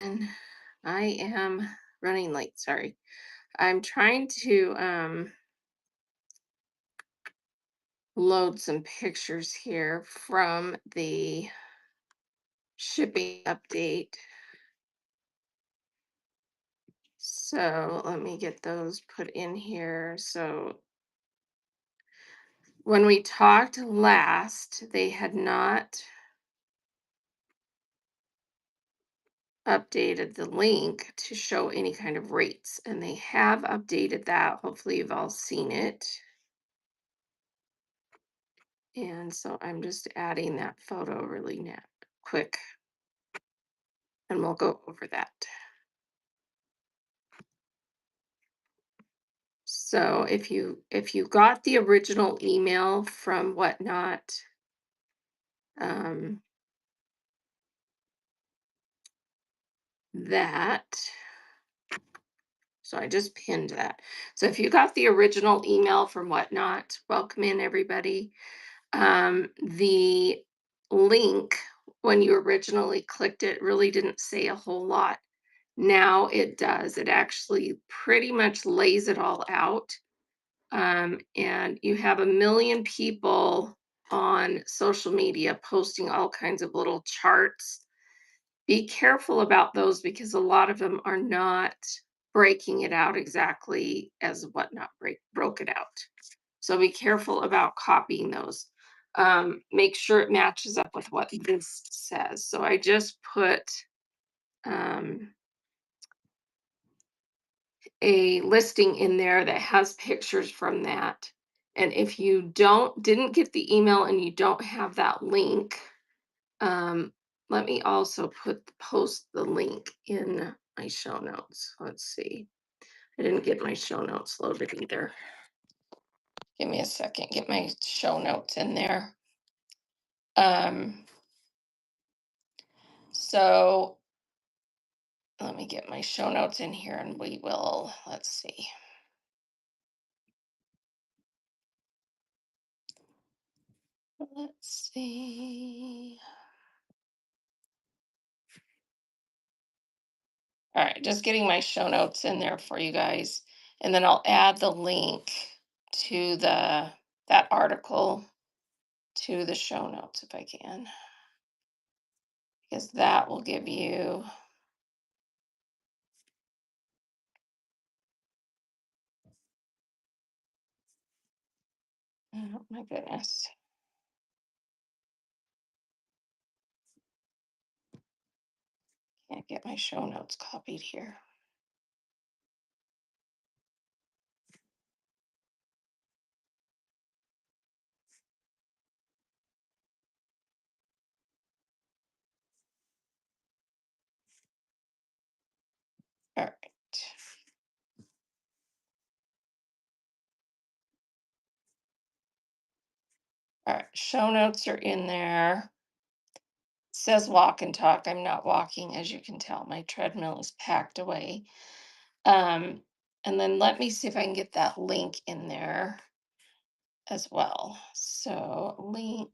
And I am running late. Sorry. I'm trying to load some pictures here from the shipping update. So let me get those put in here. So when we talked last, they had not updated the link to show any kind of rates, and they have updated that. Hopefully, you've all seen it. And so I'm just adding that photo really quick, and we'll go over that. So if you got the original email from Whatnot, um, that so I just pinned that. So if you got the original email from Whatnot, welcome in everybody. The link when you originally clicked it really didn't say a whole lot. Now it does. It actually pretty much lays it all out. And you have a million people on social media posting all kinds of little charts. Be careful about those because a lot of them are not breaking it out exactly as Whatnot broke it out. So be careful about copying those. Make sure it matches up with what this says. So I just put um, a listing in there that has pictures from that. And if you didn't get the email and you don't have that link, um, let me also post the link in my show notes. Let's see. I didn't get my show notes loaded either. Give me a second, get my show notes in there. Um, so let me get my show notes in here and we will, let's see. Let's see. All right, just getting my show notes in there for you guys. And then I'll add the link to that article to the show notes if I can. Because that will give you oh my goodness. Can't get my show notes copied here. All right. All right, show notes are in there. Says walk and talk. I'm not walking, as you can tell. My treadmill is packed away. Um, and then let me see if I can get that link in there as well. So link.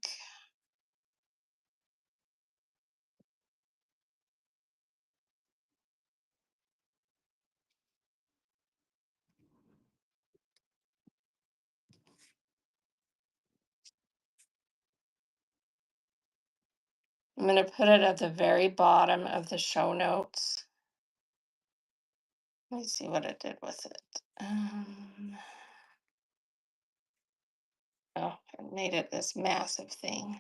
I'm going to put it at the very bottom of the show notes. Let me see what it did with it. Oh, I made it this massive thing.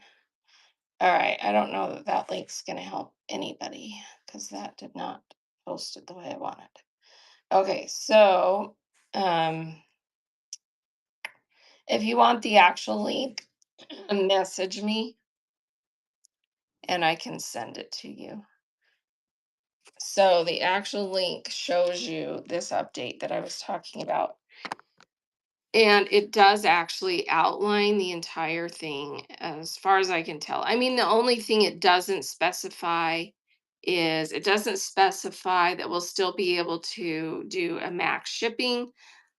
All right, I don't know that that link's going to help anybody because that did not post it the way I wanted. Okay, so um, if you want the actual link, message me and I can send it to you. So the actual link shows you this update that I was talking about. And it does actually outline the entire thing as far as I can tell. I mean, the only thing it doesn't specify is it doesn't specify that we'll still be able to do a max shipping,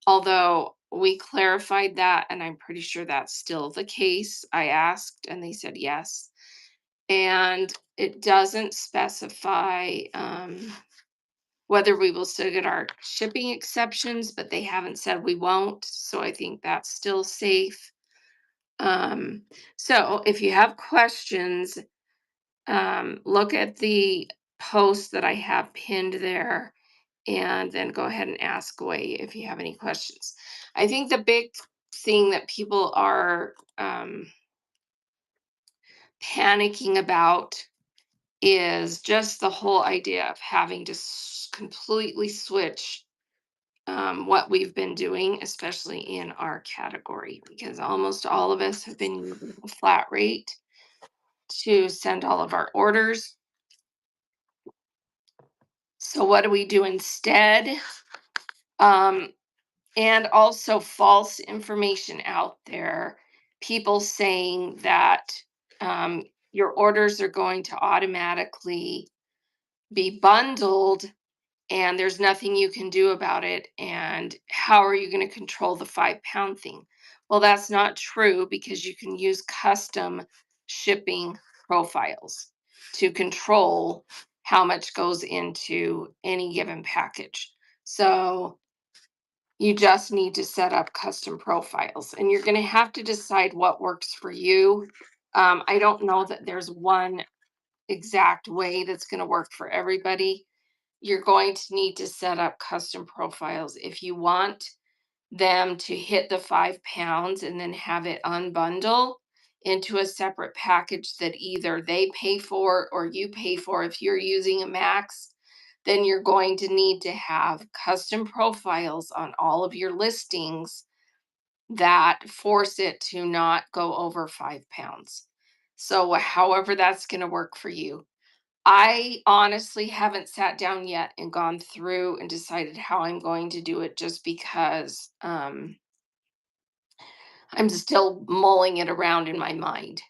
although we clarified that and I'm pretty sure that's still the case. I asked and they said yes. And it doesn't specify whether we will still get our shipping exceptions, but they haven't said we won't. So I think that's still safe. Um, so if you have questions, look at the post that I have pinned there and then go ahead and ask away if you have any questions. I think the big thing that people are panicking about is just the whole idea of having to completely switch what we've been doing, especially in our category, because almost all of us have been using a flat rate to send all of our orders. So, what do we do instead? Um, and also, false information out there, people saying that um, your orders are going to automatically be bundled and there's nothing you can do about it. And how are you going to control the 5 pound thing? Well, that's not true because you can use custom shipping profiles to control how much goes into any given package. So you just need to set up custom profiles and you're going to have to decide what works for you. I don't know that there's one exact way that's going to work for everybody. You're going to need to set up custom profiles if you want them to hit the 5 pounds and then have it unbundle into a separate package that either they pay for or you pay for. If you're using a Max, then you're going to need to have custom profiles on all of your listings that force it to not go over 5 pounds. So, however, that's going to work for you. I honestly haven't sat down yet and gone through and decided how I'm going to do it just because I'm still mulling it around in my mind.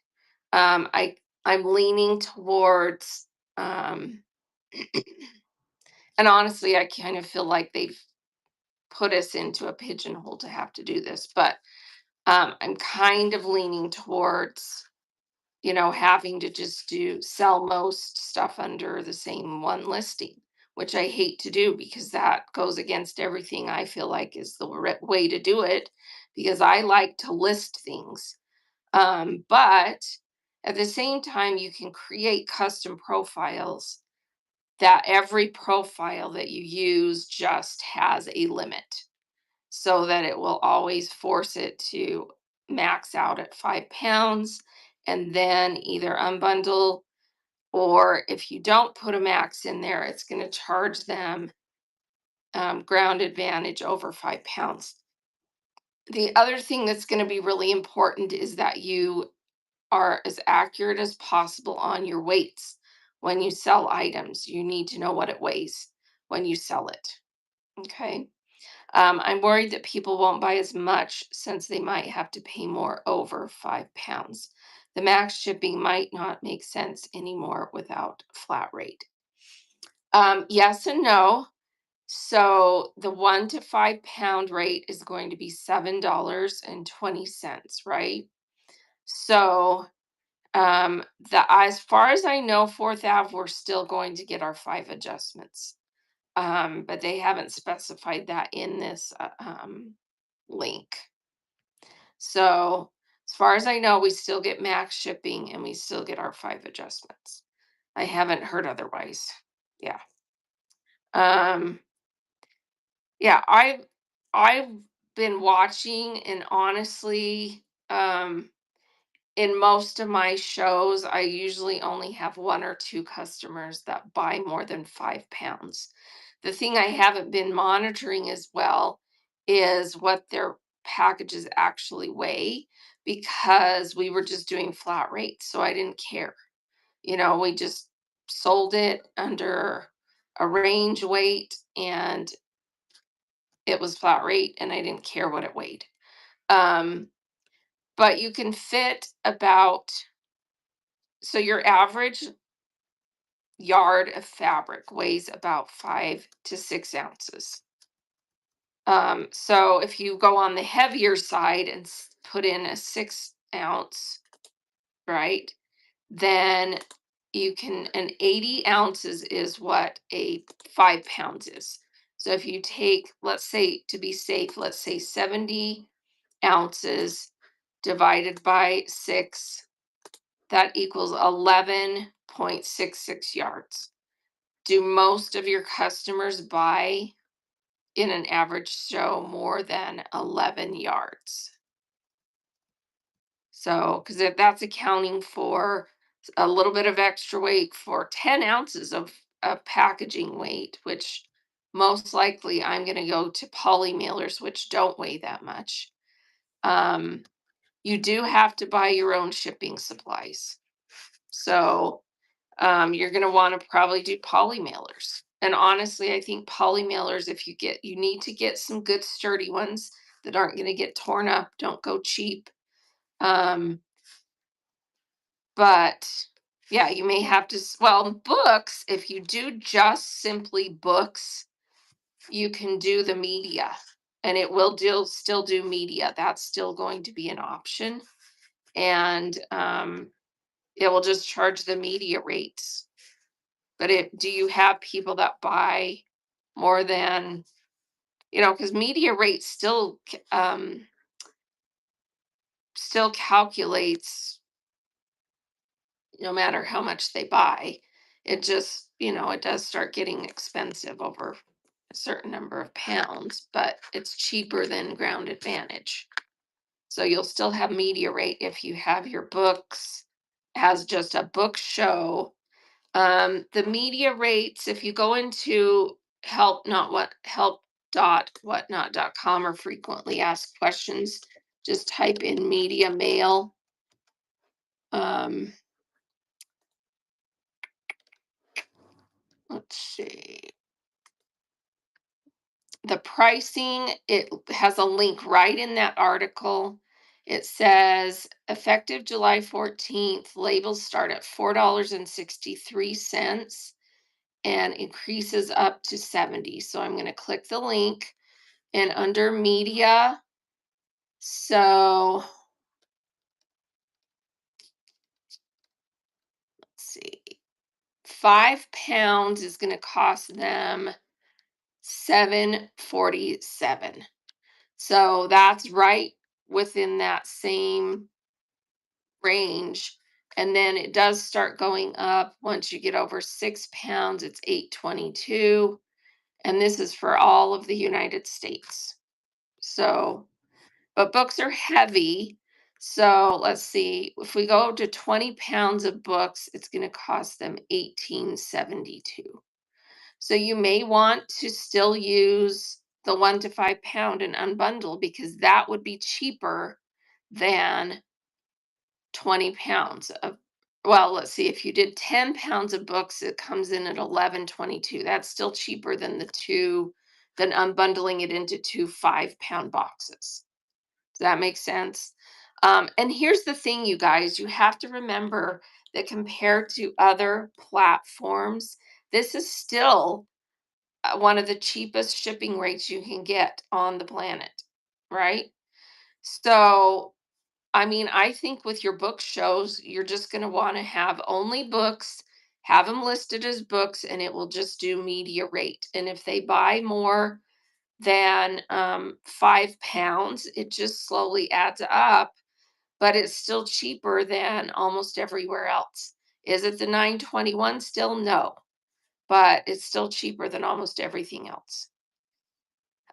Um, I I'm leaning towards um, and honestly, I kind of feel like they've put us into a pigeonhole to have to do this, but I'm kind of leaning towards having to just sell most stuff under the same one listing, which I hate to do because that goes against everything I feel like is the way to do it because I like to list things. But at the same time, you can create custom profiles that every profile that you use just has a limit so that it will always force it to max out at 5 pounds and then either unbundle, or if you don't put a max in there, it's going to charge them ground advantage over 5 pounds. The other thing that's going to be really important is that you are as accurate as possible on your weights. When you sell items, you need to know what it weighs when you sell it. Okay. I'm worried that people won't buy as much since they might have to pay more over 5 pounds. The max shipping might not make sense anymore without flat rate. Yes and no. So the 1 to 5 pound rate is going to be $7.20, right? So as far as I know, Fourth Ave, we're still going to get our 5 adjustments. But they haven't specified that in this link. So, as far as I know, we still get max shipping and we still get our 5 adjustments. I haven't heard otherwise. Yeah. Um, yeah, I've been watching and honestly, in most of my shows, I usually only have one or two customers that buy more than 5 pounds. The thing I haven't been monitoring as well is what their packages actually weigh because we were just doing flat rates. So I didn't care. We just sold it under a range weight and it was flat rate and I didn't care what it weighed. Um, but you can fit about, so your average yard of fabric weighs about 5 to 6 ounces. So if you go on the heavier side and put in a 6 ounce, right, then you can, and 80 ounces is what a 5 pounds is. So if you take, let's say, to be safe, let's say 70 ounces divided by 6, that equals 11.66 yards. Do most of your customers buy in an average show more than 11 yards? So, because if that's accounting for a little bit of extra weight for 10 ounces of packaging weight, which most likely I'm going to go to poly mailers, which don't weigh that much. Um, you do have to buy your own shipping supplies. So, you're going to want to probably do poly mailers. And honestly, I think poly mailers, if you need to get some good sturdy ones that aren't going to get torn up. Don't go cheap. Um, But yeah, you may have to, well, books, if you do just simply books, you can do the media and it will still do media. That's still going to be an option. And it will just charge the media rates. But do you have people that buy more than, because media rate still calculates no matter how much they buy. It just, it does start getting expensive over a certain number of pounds, but it's cheaper than Ground Advantage. So you'll still have media rate if you have your books as just a book show. The media rates, if you go into help.whatnot.com or frequently asked questions, just type in media mail. Let's see. The pricing, it has a link right in that article. It says effective July 14th, labels start at $4.63 and increases up to 70. So I'm going to click the link and under media. So let's see. 5 pounds is going to cost them $7.47. So that's right within that same range. And then it does start going up once you get over 6 pounds, it's $8.22. And this is for all of the United States. So, but books are heavy. So let's see. If we go to 20 pounds of books, it's going to cost them $18.72. So you may want to still use the 1 to 5 pound and unbundle because that would be cheaper than 20 pounds of, well, let's see, if you did 10 pounds of books, it comes in at 11.22. That's still cheaper than than unbundling it into 2 5-pound boxes. Does that make sense? And here's the thing, you guys, you have to remember that compared to other platforms, this is still one of the cheapest shipping rates you can get on the planet, right? So, I mean, I think with your book shows, you're just going to want to have only books, have them listed as books, and it will just do media rate. And if they buy more than 5 pounds, it just slowly adds up, but it's still cheaper than almost everywhere else. Is it the 921 still? No, but it's still cheaper than almost everything else.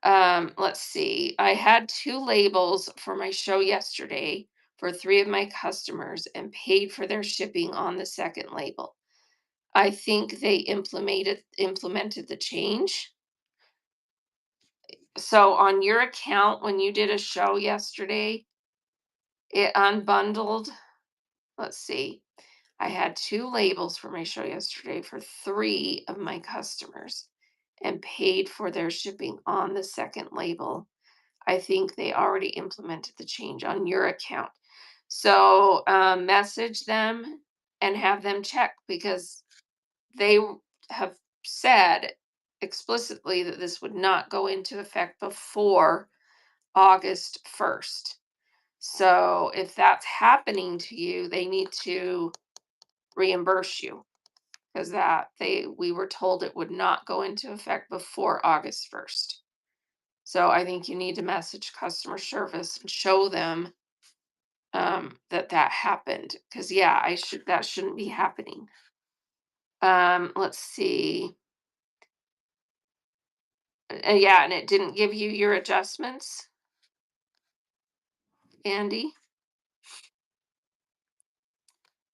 Let's see. I had 2 labels for my show yesterday for 3 of my customers and paid for their shipping on the second label. I think they implemented the change. So on your account, when you did a show yesterday, it unbundled. Let's see. I had 2 labels for my show yesterday for 3 of my customers and paid for their shipping on the second label. I think they already implemented the change on your account. So message them and have them check because they have said explicitly that this would not go into effect before August 1st. So if that's happening to you, they need to reimburse you. because we were told it would not go into effect before August 1st. So I think you need to message customer service and show them that that happened. Because yeah, that shouldn't be happening. Let's see. Yeah, and it didn't give you your adjustments, Andy.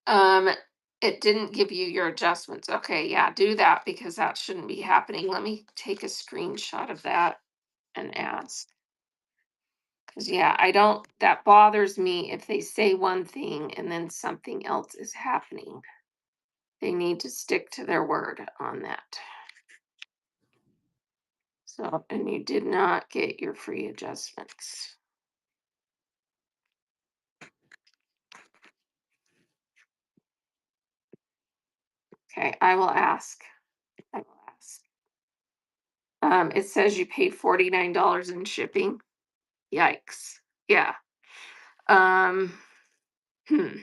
Um, it didn't give you your adjustments. Okay, yeah, do that because that shouldn't be happening. Let me take a screenshot of that and ask. Because yeah, I don't, that bothers me if they say one thing and then something else is happening. They need to stick to their word on that. So, and you did not get your free adjustments. Okay, I will ask. I will ask. It says you paid $49 in shipping. Yikes. Yeah. Um, hmm.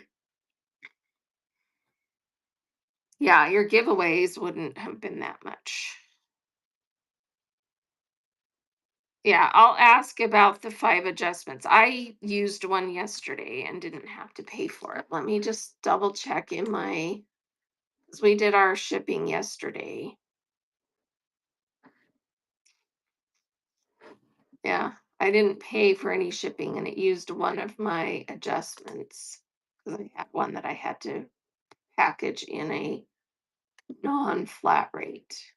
Yeah, your giveaways wouldn't have been that much. Yeah, I'll ask about the 5 adjustments. I used one yesterday and didn't have to pay for it. Let me just double check in my, 'cause we did our shipping yesterday. Yeah, I didn't pay for any shipping and it used one of my adjustments because I had one that I had to package in a non-flat rate.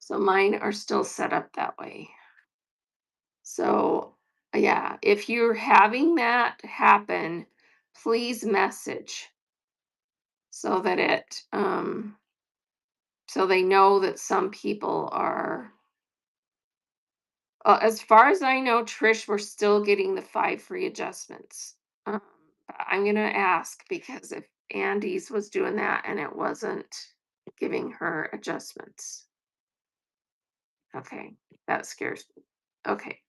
So mine are still set up that way. So, yeah, if you're having that happen, please message so that so they know that some people are, as far as I know, Trish, we're still getting the 5 free adjustments. Um, but I'm gonna ask because if Andy's was doing that and it wasn't giving her adjustments. Okay, that scares me. Okay.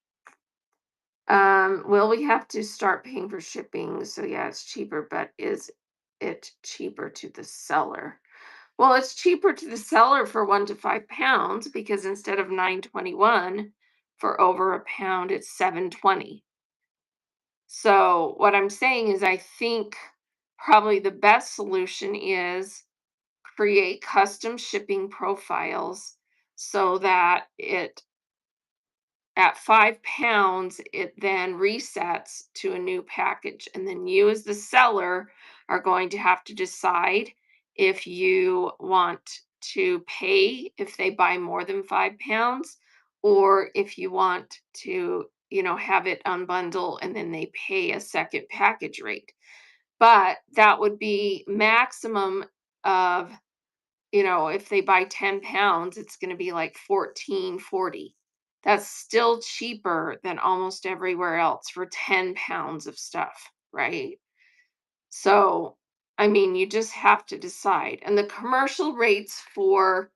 Will we have to start paying for shipping? So yeah, it's cheaper, but is it cheaper to the seller? Well, it's cheaper to the seller for 1 to 5 pounds because instead of 9.21 for over a pound, it's 7.20. So what I'm saying is I think probably the best solution is create custom shipping profiles so that it at 5 pounds, it then resets to a new package. And then you, as the seller, are going to have to decide if you want to pay if they buy more than 5 pounds, or if you want to, have it unbundle and then they pay a second package rate. But that would be maximum of, if they buy 10 pounds, it's going to be like 14.40. That's still cheaper than almost everywhere else for 10 pounds of stuff, right? So, I mean, you just have to decide. And the commercial rates for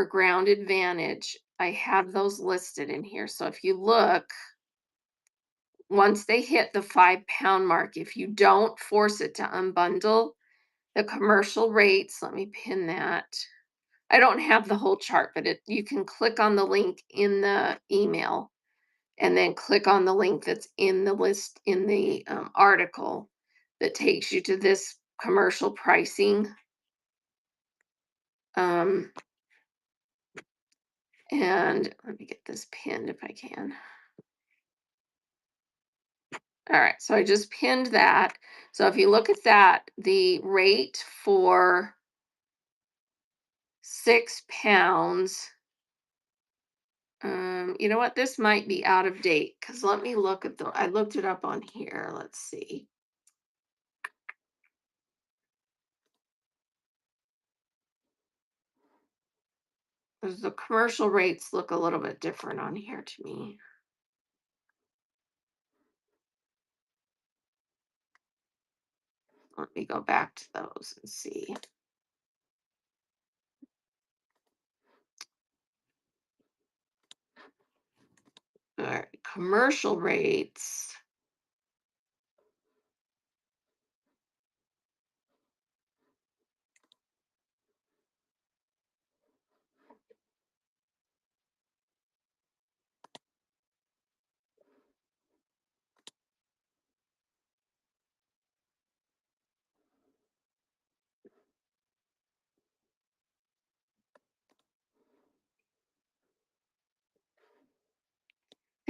Ground Advantage, I have those listed in here. So if you look, once they hit the 5 pound mark, if you don't force it to unbundle, the commercial rates, let me pin that. I don't have the whole chart, but you can click on the link in the email and then click on the link that's in the list in the article that takes you to this commercial pricing. Um, and let me get this pinned if I can. All right, so I just pinned that. So if you look at that, the rate for 6 pounds, you know what? This might be out of date because let me look at I looked it up on here. Let's see. 'Cause the commercial rates look a little bit different on here to me. Let me go back to those and see. All right, commercial rates.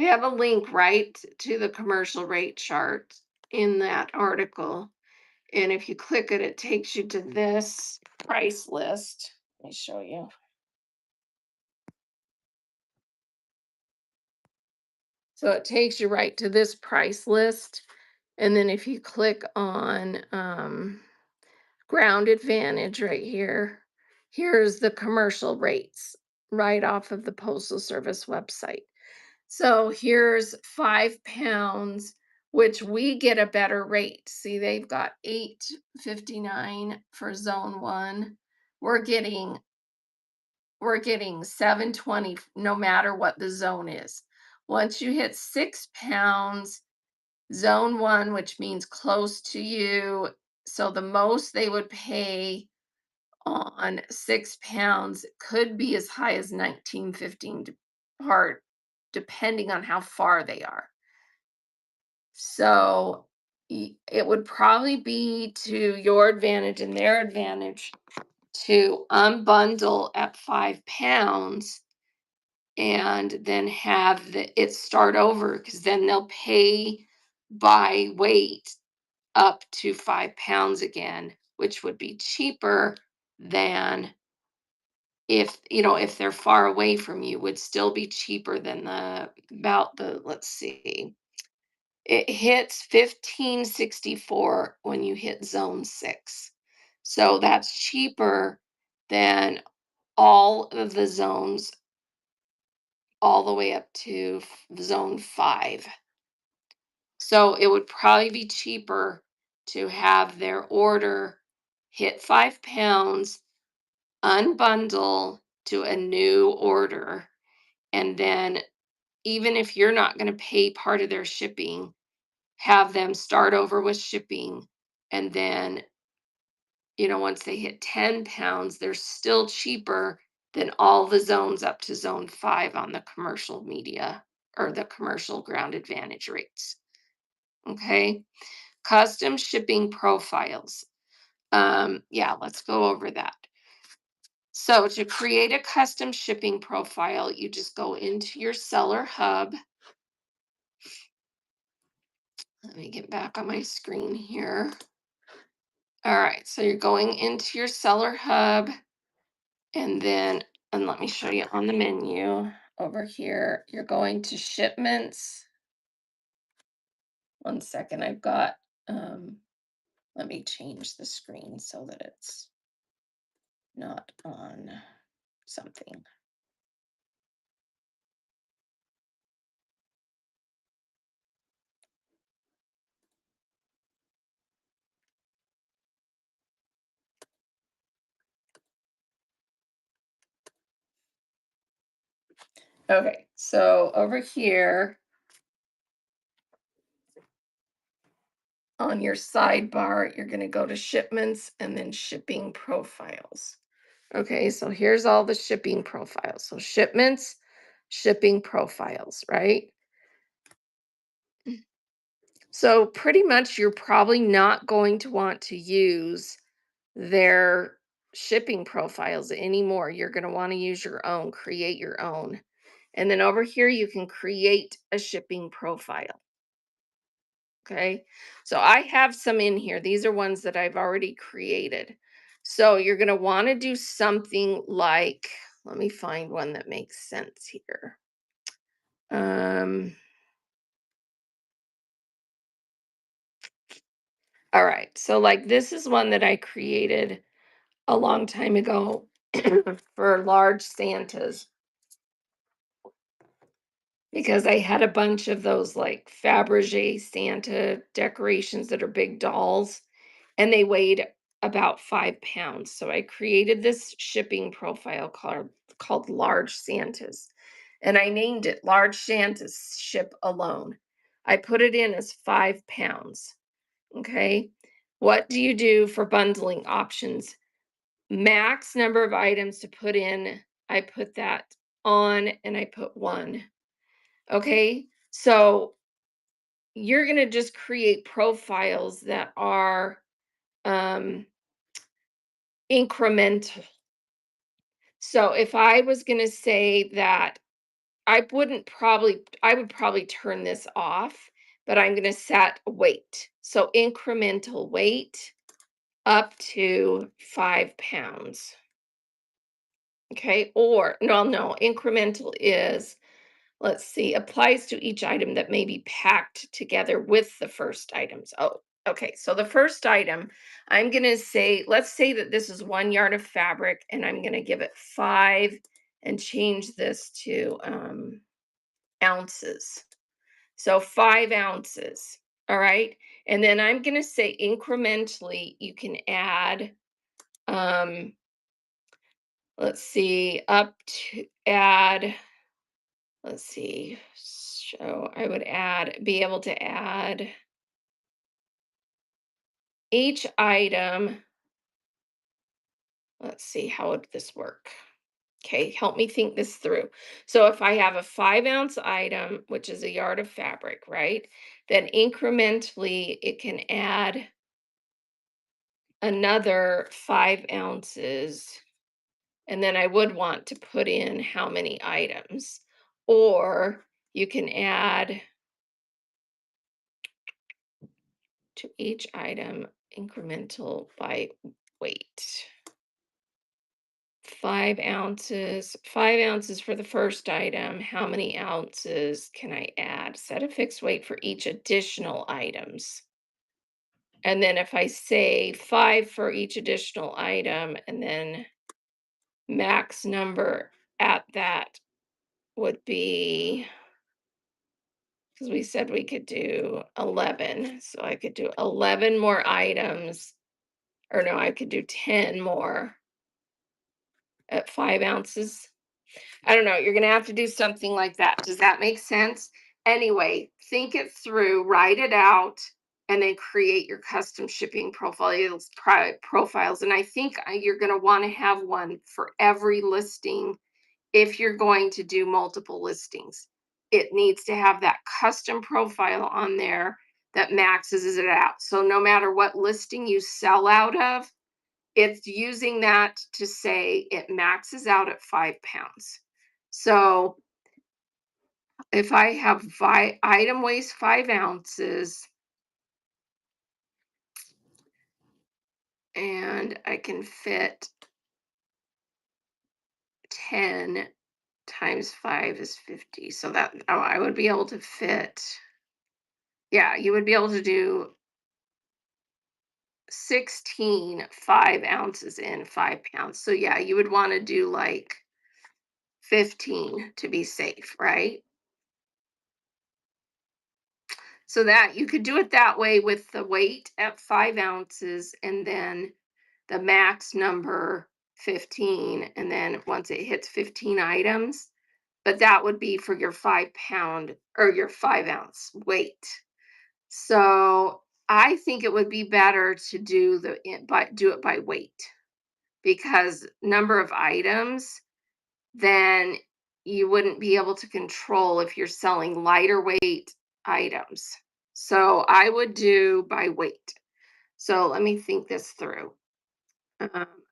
I have a link right to the commercial rate chart in that article. And if you click it, it takes you to this price list. Let me show you. So it takes you right to this price list. And then if you click on Ground Advantage right here, here's the commercial rates right off of the Postal Service website. So here's 5 pounds, which we get a better rate. See, they've got 8.59 for zone one. We're getting we're getting 7.20 no matter what the zone is. Once you hit 6 pounds, zone one, which means close to you. So the most they would pay on 6 pounds could be as high as 19.15 part, depending on how far they are. So it would probably be to your advantage and their advantage to unbundle at 5 pounds and then have it start over, because then they'll pay by weight up to 5 pounds again, which would be cheaper than if they're far away from you, would still be cheaper than let's see, it hits 1564 when you hit zone 6. So that's cheaper than all of the zones all the way up to zone 5. So it would probably be cheaper to have their order hit 5 pounds, unbundle to a new order, and then even if you're not going to pay part of their shipping, have them start over with shipping. And then, once they hit 10 pounds, they're still cheaper than all the zones up to zone 5 on the commercial media or the commercial ground advantage rates. Okay. Custom shipping profiles. Yeah, let's go over that. So to create a custom shipping profile, you just go into your seller hub. Let me get back on my screen here. All right, so you're going into your seller hub, and let me show you on the menu over here. You're going to shipments. One second, let me change the screen so that it's not on something. Okay, so over here on your sidebar, you're going to go to shipments and then shipping profiles. Okay, so here's all the shipping profiles. So shipments, shipping profiles, right? So pretty much you're probably not going to want to use their shipping profiles anymore. You're going to want to use your own, create your own. And then over here, you can create a shipping profile. Okay. So I have some in here. These are ones that I've already created. So you're going to want to do something like, let me find one that makes sense here. All right. So like this is one that I created a long time ago for large Santas, because I had a bunch of those like Fabergé Santa decorations that are big dolls, and they weighed about 5 pounds. So I created this shipping profile called Large Santas, and I named it Large Santas Ship Alone. I put it in as 5 pounds. Okay. What do you do for bundling options? Max number of items to put in. I put that on and I put 1. Okay. So you're going to just create profiles that are um, incremental. So if I was going to say that I would probably turn this off, but I'm gonna set weight. So incremental weight up to 5 pounds. Okay, or no, incremental is, let's see, applies to each item that may be packed together with the first items. Oh, okay. So the first item, I'm going to say, let's say that this is 1 yard of fabric and I'm going to give it 5 and change this to ounces. So 5 ounces. All right. And then I'm going to say incrementally, you can add, um, let's see, up to add, let's see. So I would be able to add each item. Let's see, how would this work? Okay, help me think this through. So if I have a 5 ounce item, which is a yard of fabric, right? Then incrementally it can add another 5 ounces. And then I would want to put in how many items. Or you can add to each item incremental by weight. 5 ounces, 5 ounces for the first item. How many ounces can I add? Set a fixed weight for each additional items. And then if I say 5 for each additional item, and then max number at that would be, because we said we could do 11. So I could do 11 more items, or no, I could do 10 more at 5 ounces. I don't know. You're going to have to do something like that. Does that make sense? Anyway, think it through, write it out, and then create your custom shipping profiles. And I think you're going to want to have one for every listing if you're going to do multiple listings. It needs to have that custom profile on there that maxes it out. So no matter what listing you sell out of, it's using that to say it maxes out at 5 pounds. So if I have item weighs 5 ounces and I can fit 10 times 5 is 50. So that I would be able to fit, yeah, you would be able to do 16 5 ounces in 5 pounds. So yeah, you would want to do like 15 to be safe, right? So that you could do it that way with the weight at 5 ounces and then the max number 15. And then once it hits 15 items, but that would be for your 5 pound or your 5 ounce weight. So I think it would be better to do it by weight because number of items, then you wouldn't be able to control if you're selling lighter weight items. So I would do by weight. So let me think this through.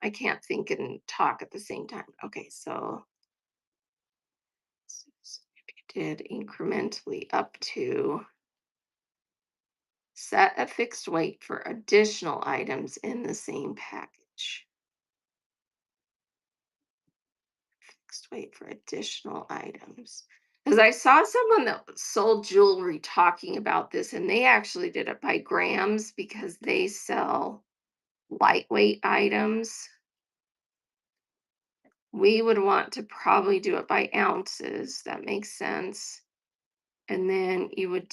I can't think and talk at the same time. Okay, so did incrementally up to set a fixed weight for additional items in the same package. Fixed weight for additional items. Because I saw someone that sold jewelry talking about this, and they actually did it by grams because they sell lightweight items. We would want to probably do it by ounces. That makes sense. And then you would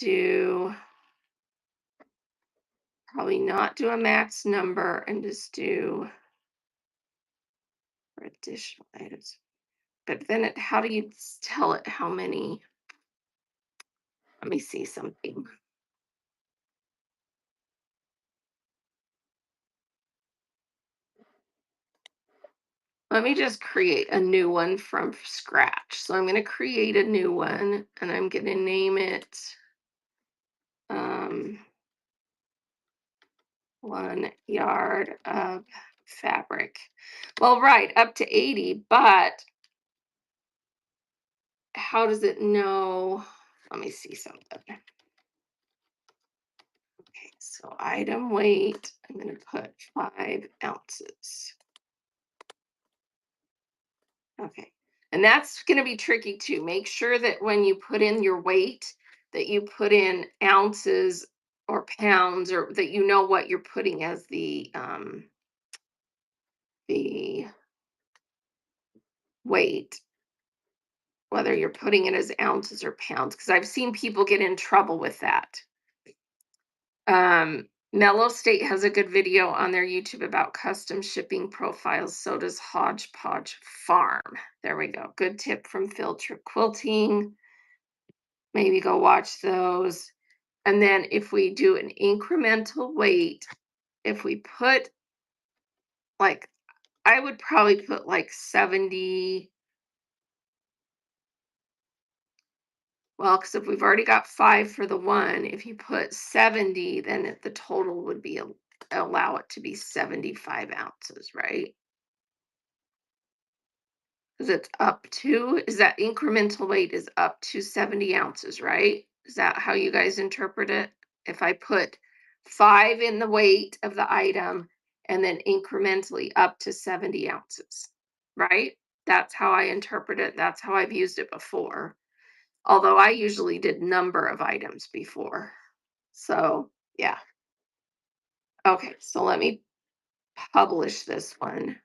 probably not do a max number and just do for additional items. But then how do you tell it how many? Let me see something. Let me just create a new one from scratch. So I'm going to create a new one and I'm going to name it um, 1 yard of fabric. Well, right, up to 80, but how does it know? Let me see something. Okay, so item weight, I'm going to put 5 ounces. Okay. And that's going to be tricky too. Make sure that when you put in your weight, that you put in ounces or pounds, or that you know what you're putting as the weight, whether you're putting it as ounces or pounds, because I've seen people get in trouble with that. Mellow State has a good video on their YouTube about custom shipping profiles. So does Hodgepodge Farm. There we go. Good tip from Field Trip Quilting. Maybe go watch those. And then if we do an incremental weight, if we put like, I would probably put like 70. Well, because if we've already got 5 for the one, if you put 70, then the total would be, allow it to be 75 ounces, right? Because it's up to, is that incremental weight is up to 70 ounces, right? Is that how you guys interpret it? If I put 5 in the weight of the item and then incrementally up to 70 ounces, right? That's how I interpret it. That's how I've used it before. Although I usually did number of items before. So, yeah. Okay, so let me publish this one.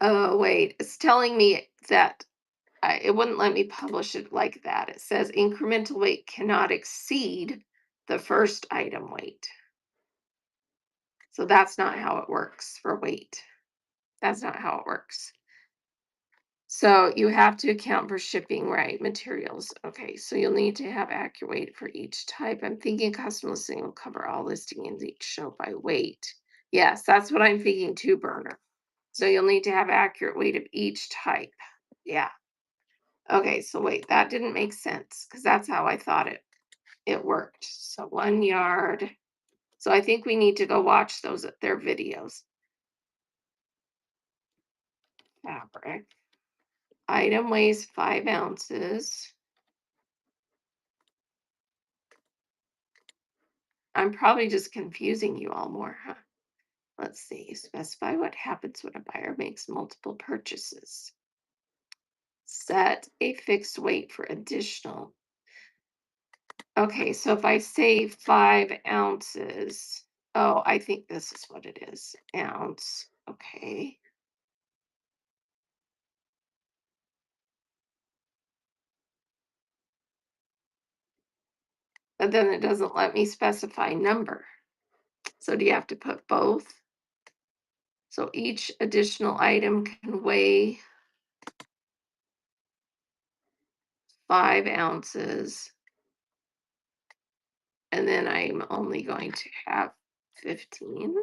Oh, wait, it's telling me that it wouldn't let me publish it like that. It says incremental weight cannot exceed the first item weight. So that's not how it works for weight. That's not how it works. So you have to account for shipping, right? Materials. Okay, so you'll need to have accurate weight for each type. I'm thinking custom listing will cover all listing in each show by weight. Yes, that's what I'm thinking too, Burner. So you'll need to have accurate weight of each type. Yeah. Okay, so wait, that didn't make sense because that's how I thought it worked. So 1 yard. So I think we need to go watch their videos. Fabric. Item weighs 5 ounces. I'm probably just confusing you all more, huh? Let's see. Specify what happens when a buyer makes multiple purchases. Set a fixed weight for additional. Okay, so if I say 5 ounces, oh, I think this is what it is. Ounce. Okay. But then it doesn't let me specify number. So do you have to put both? So each additional item can weigh 5 ounces. And then I'm only going to have 15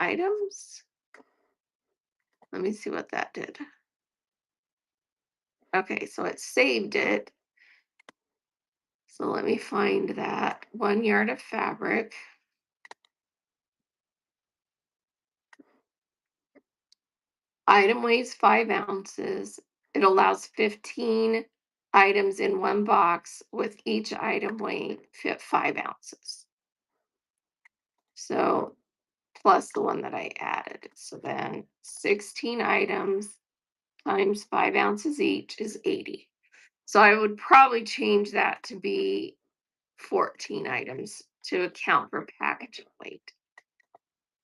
items. Let me see what that did. Okay, so it saved it. So let me find that 1 yard of fabric. Item weighs 5 ounces. It allows 15 items in one box with each item weighing 5 ounces. So plus the one that I added. So then 16 items times 5 ounces each is 80. So I would probably change that to be 14 items to account for packaging weight.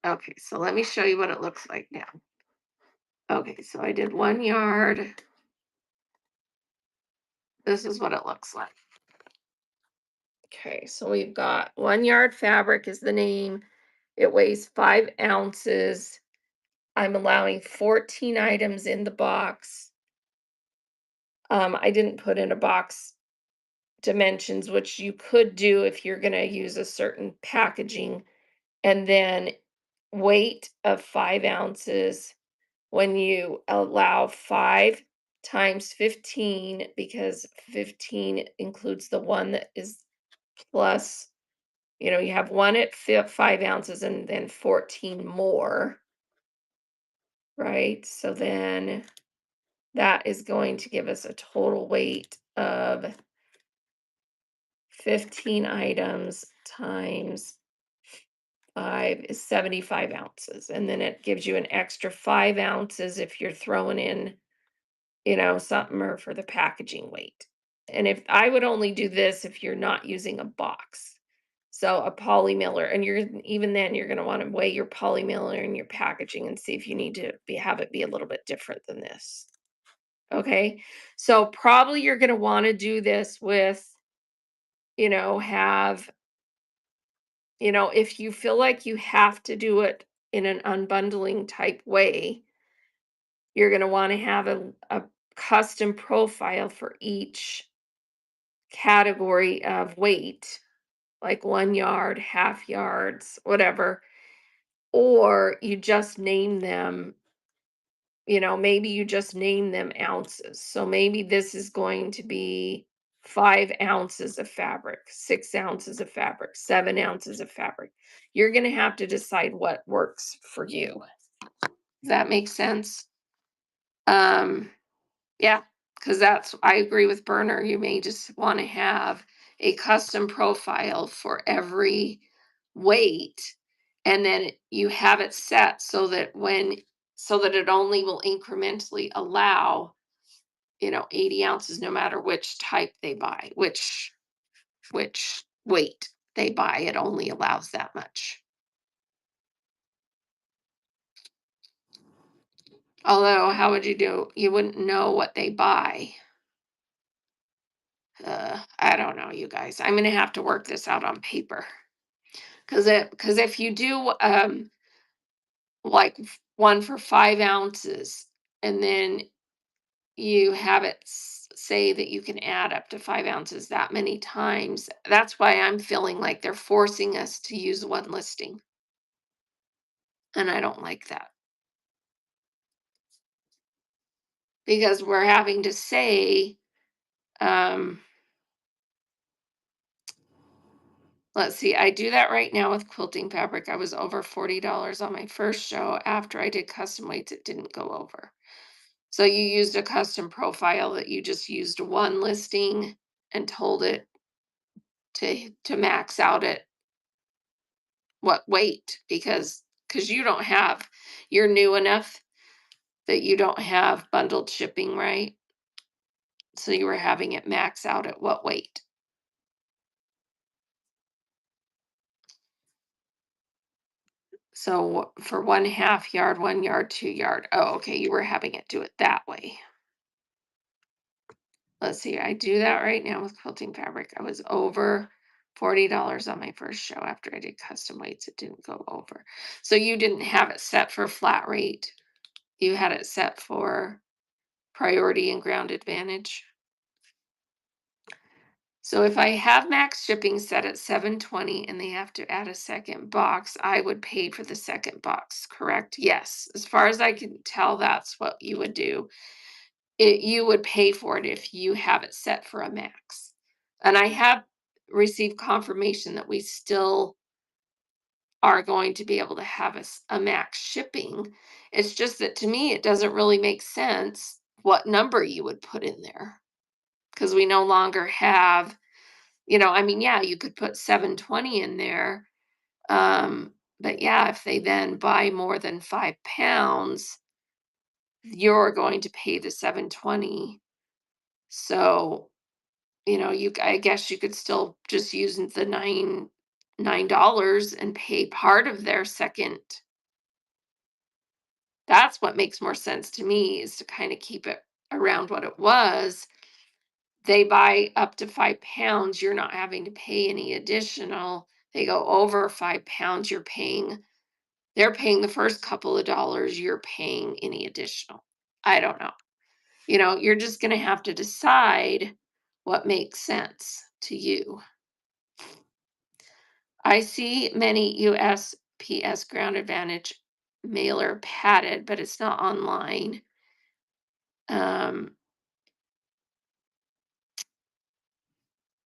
Okay, so let me show you what it looks like now. Okay, so I did 1 yard. This is what it looks like. Okay, so we've got 1 yard fabric is the name. It weighs 5 ounces. I'm allowing 14 items in the box. I didn't put in a box dimensions, which you could do if you're going to use a certain packaging, and then weight of 5 ounces when you allow 5 times 15, because 15 includes the one that is plus, you have one at 5 ounces and then 14 more, right? So then that is going to give us a total weight of 15 items times 5 is 75 ounces. And then it gives you an extra 5 ounces if you're throwing in, something or for the packaging weight. And if I would only do this if you're not using a box. So a poly miller, and even then you're going to want to weigh your poly miller and your packaging and see if you need to have it be a little bit different than this. Okay. So probably you're going to want to do this with, have, if you feel like you have to do it in an unbundling type way, you're going to want to have a custom profile for each category of weight, like 1 yard, half yards, whatever. Or you just name them, maybe you just name them ounces. So maybe this is going to be 5 ounces of fabric, 6 ounces of fabric, 7 ounces of fabric. You're going to have to decide what works for you. Does that make sense? Um, yeah, because I agree with Burner. You may just want to have a custom profile for every weight, and then you have it set so that it only will incrementally allow, 80 ounces no matter which type they buy, which weight they buy. It only allows that much. Although, how would you do? You wouldn't know what they buy. I don't know, you guys. I'm gonna have to work this out on paper because if you do like one for 5 ounces, and then you have it say that you can add up to 5 ounces that many times, that's why I'm feeling like they're forcing us to use one listing, and I don't like that because we're having to say, um, let's see, I do that right now with quilting fabric. I was over $40 on my first show. After I did custom weights, it didn't go over. So you used a custom profile that you just used one listing and told it to max out at what weight, because you're new enough that you don't have bundled shipping, right? So you were having it max out at what weight? So for 1/2 yard, 1 yard, 2 yard. Oh, okay. You were having it do it that way. Let's see. I do that right now with quilting fabric. I was over $40 on my first show. After I did custom weights, it didn't go over. So you didn't have it set for flat rate. You had it set for priority and ground advantage. So if I have max shipping set at 720 and they have to add a second box, I would pay for the second box, correct? Yes. As far as I can tell, that's what you would do. You would pay for it if you have it set for a max. And I have received confirmation that we still are going to be able to have a max shipping. It's just that to me, it doesn't really make sense what number you would put in there because we no longer have, I mean, yeah, you could put 720 in there. But yeah, if they then buy more than 5 pounds, you're going to pay the 720. So, I guess you could still just use the $9 and pay part of their second. That's what makes more sense to me, is to kind of keep it around what it was. They buy up to 5 pounds, you're not having to pay any additional. They go over 5 pounds, they're paying the first couple of dollars, you're paying any additional. I don't know. You're just going to have to decide what makes sense to you. I see many USPS Ground Advantage mailer padded, but it's not online. Um,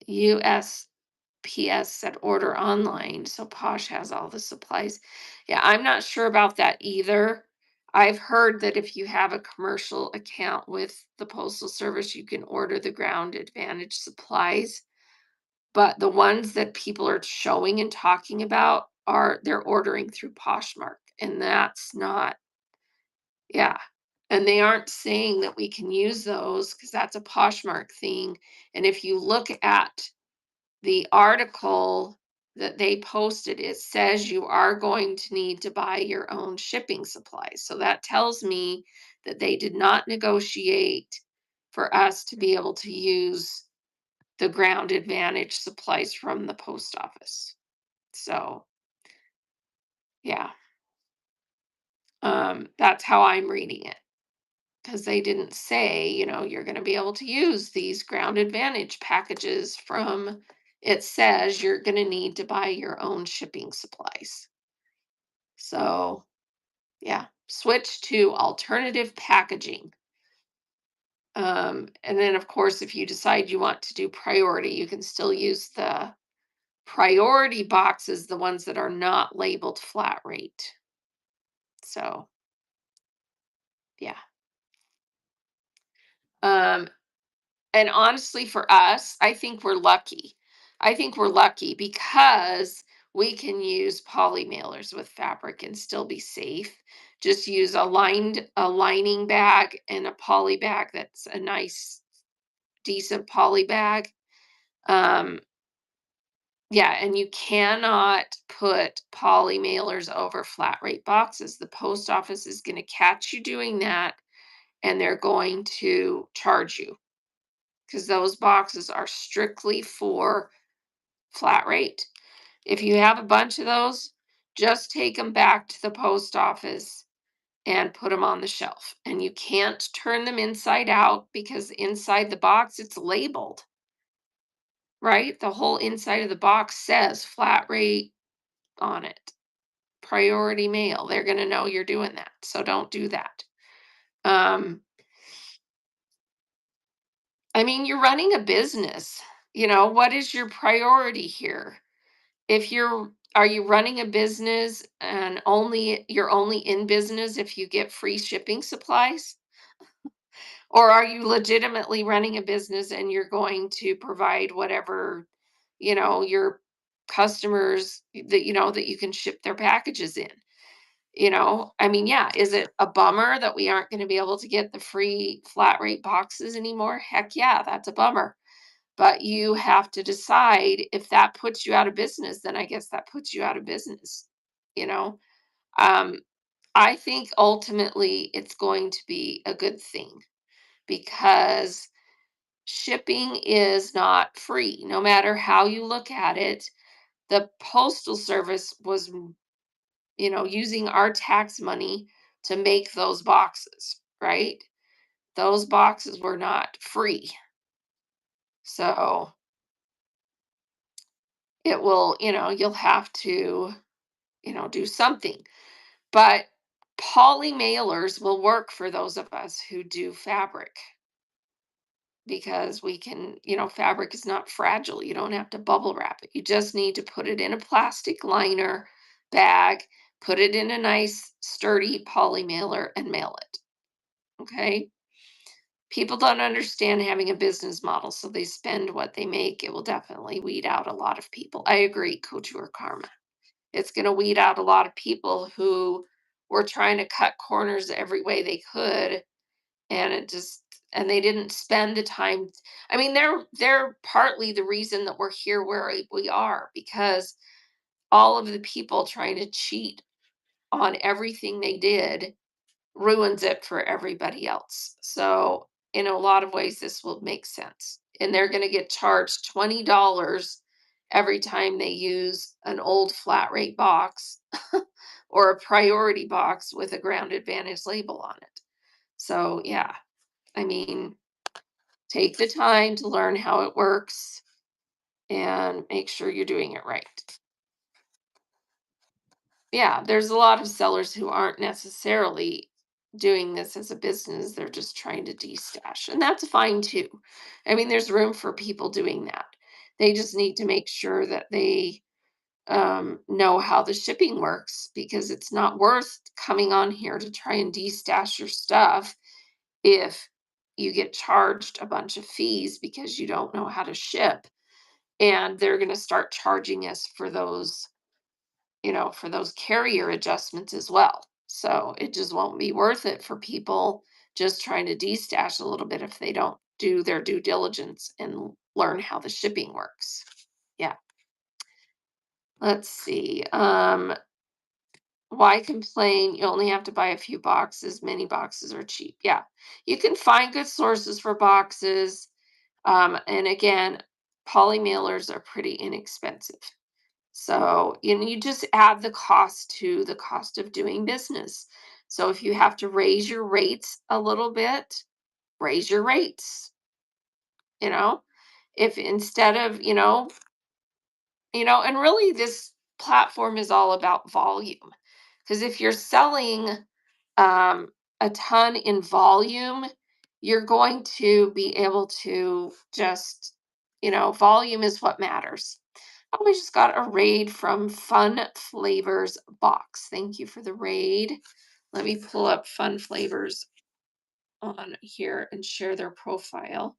USPS said order online, so Posh has all the supplies. Yeah, I'm not sure about that either. I've heard that if you have a commercial account with the Postal Service, you can order the Ground Advantage supplies. But the ones that people are showing and talking about are they're ordering through Poshmark, and that's not, yeah. And they aren't saying that we can use those because that's a Poshmark thing. And if you look at the article that they posted, it says you are going to need to buy your own shipping supplies. So that tells me that they did not negotiate for us to be able to use the Ground Advantage supplies from the post office. So, yeah, that's how I'm reading it. Because they didn't say, you're going to be able to use these Ground Advantage packages from, it says you're going to need to buy your own shipping supplies. So, yeah, switch to alternative packaging. And then, of course, if you decide you want to do priority, you can still use the priority boxes, the ones that are not labeled flat rate. So, yeah. Um, And honestly, for us, I think we're lucky. I think we're lucky because we can use poly mailers with fabric and still be safe. Just use a lining bag and a poly bag that's a nice, decent poly bag. Um, yeah, and you cannot put poly mailers over flat rate boxes. The post office is going to catch you doing that and they're going to charge you because those boxes are strictly for flat rate. If you have a bunch of those, just take them back to the post office and put them on the shelf. And you can't turn them inside out because inside the box it's labeled, right? The whole inside of the box says flat rate on it. Priority mail. They're going to know you're doing that. So don't do that. Um, I mean, you're running a business. What is your priority here? If you're Are you running a business and you're only in business if you get free shipping supplies? Or are you legitimately running a business and you're going to provide whatever, your customers that you can ship their packages in? I mean, yeah, is it a bummer that we aren't going to be able to get the free flat rate boxes anymore? Heck yeah, that's a bummer. But you have to decide if that puts you out of business, then I guess that puts you out of business. You know, um, I think ultimately it's going to be a good thing because shipping is not free, no matter how you look at it. The Postal Service was, using our tax money to make those boxes, right? Those boxes were not free. So you'll have to, do something. But poly mailers will work for those of us who do fabric because fabric is not fragile. You don't have to bubble wrap it. You just need to put it in a plastic liner bag, put it in a nice, sturdy poly mailer, and mail it. Okay. People don't understand having a business model, so they spend what they make. It will definitely weed out a lot of people. I agree, Couture Karma. It's going to weed out a lot of people who were trying to cut corners every way they could, and and they didn't spend the time. I mean, they're partly the reason that we're here where we are because all of the people trying to cheat on everything they did ruins it for everybody else. So, in a lot of ways, this will make sense. And they're going to get charged $20 every time they use an old flat rate box or a priority box with a Ground Advantage label on it. So, yeah, I mean, take the time to learn how it works and make sure you're doing it right. Yeah, there's a lot of sellers who aren't necessarily doing this as a business. They're just trying to destash, and that's fine too. I mean, there's room for people doing that. They just need to make sure that they know how the shipping works, because it's not worth coming on here to try and destash your stuff if you get charged a bunch of fees because you don't know how to ship, and they're going to start charging us for those, for those carrier adjustments as well. So it just won't be worth it for people just trying to destash a little bit if they don't do their due diligence and learn how the shipping works. Yeah. Let's see. Why complain? You only have to buy a few boxes. Many boxes are cheap. Yeah. You can find good sources for boxes. And again, poly mailers are pretty inexpensive. So, you just add the cost to the cost of doing business. So if you have to raise your rates a little bit, raise your rates, you know. If instead of, and really this platform is all about volume. Because if you're selling a ton in volume, you're going to be able to just, volume is what matters. Oh, we just got a raid from Fun Flavors Box. Thank you for the raid. Let me pull up Fun Flavors on here and share their profile.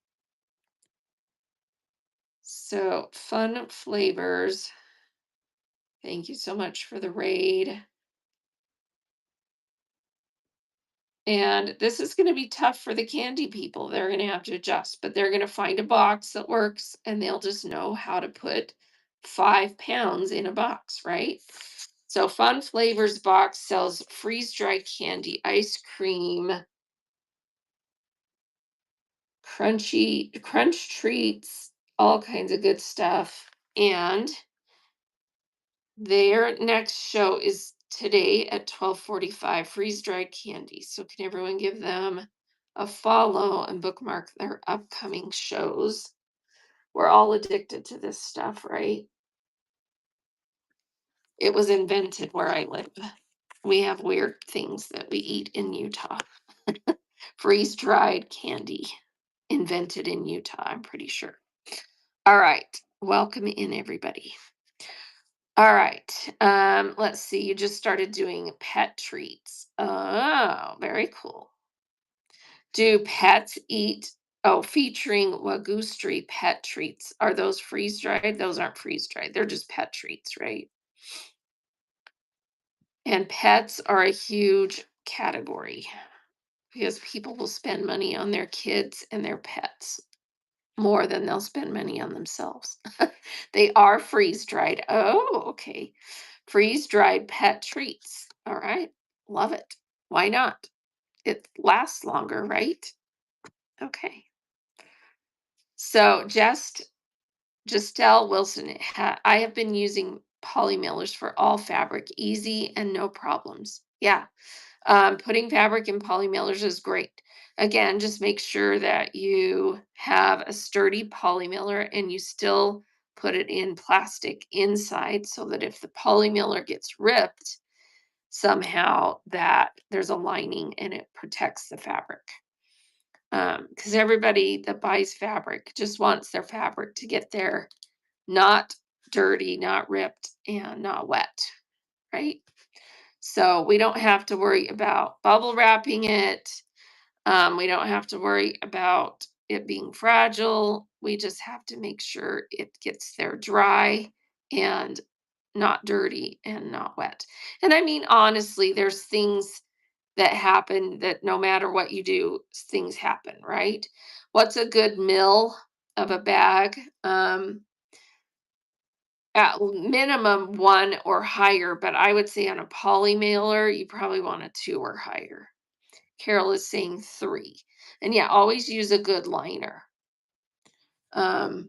So, Fun Flavors, thank you so much for the raid. And this is going to be tough for the candy people. They're going to have to adjust, but they're going to find a box that works, and they'll just know how to put 5 pounds in a box, right? So Fun Flavors Box sells freeze-dried candy, ice cream, crunchy crunch treats, all kinds of good stuff. And their next show is today at 12:45, freeze-dried candy. So can everyone give them a follow and bookmark their upcoming shows? We're all addicted to this stuff, right? It was invented where I live. We have weird things that we eat in Utah. Freeze-dried candy, invented in Utah, I'm pretty sure. All right. Welcome in, everybody. All right. Let's see. You just started doing pet treats. Oh, very cool. Do pets eat? Oh, featuring Wagustri pet treats. Are those freeze dried? Those aren't freeze dried. They're just pet treats, right? And pets are a huge category because people will spend money on their kids and their pets more than they'll spend money on themselves. They are freeze dried. Oh, okay. Freeze dried pet treats. All right. Love it. Why not? It lasts longer, right? Okay. So Justel Wilson, I have been using poly mailers for all fabric, easy and no problems. Yeah. Putting fabric in poly mailers is great. Again, just make sure that you have a sturdy poly mailer and you still put it in plastic inside so that if the poly mailer gets ripped, somehow that there's a lining and it protects the fabric. Because everybody that buys fabric just wants their fabric to get there not dirty, not ripped, and not wet, right? So we don't have to worry about bubble wrapping it. We don't have to worry about it being fragile. We just have to make sure it gets there dry and not dirty and not wet. And I mean, honestly, there's things that happen that no matter what you do, things happen, right? What's a good mill of a bag? At minimum 1 or higher, but I would say on a poly mailer, you probably want a 2 or higher. Carol is saying 3. And yeah, always use a good liner. Um,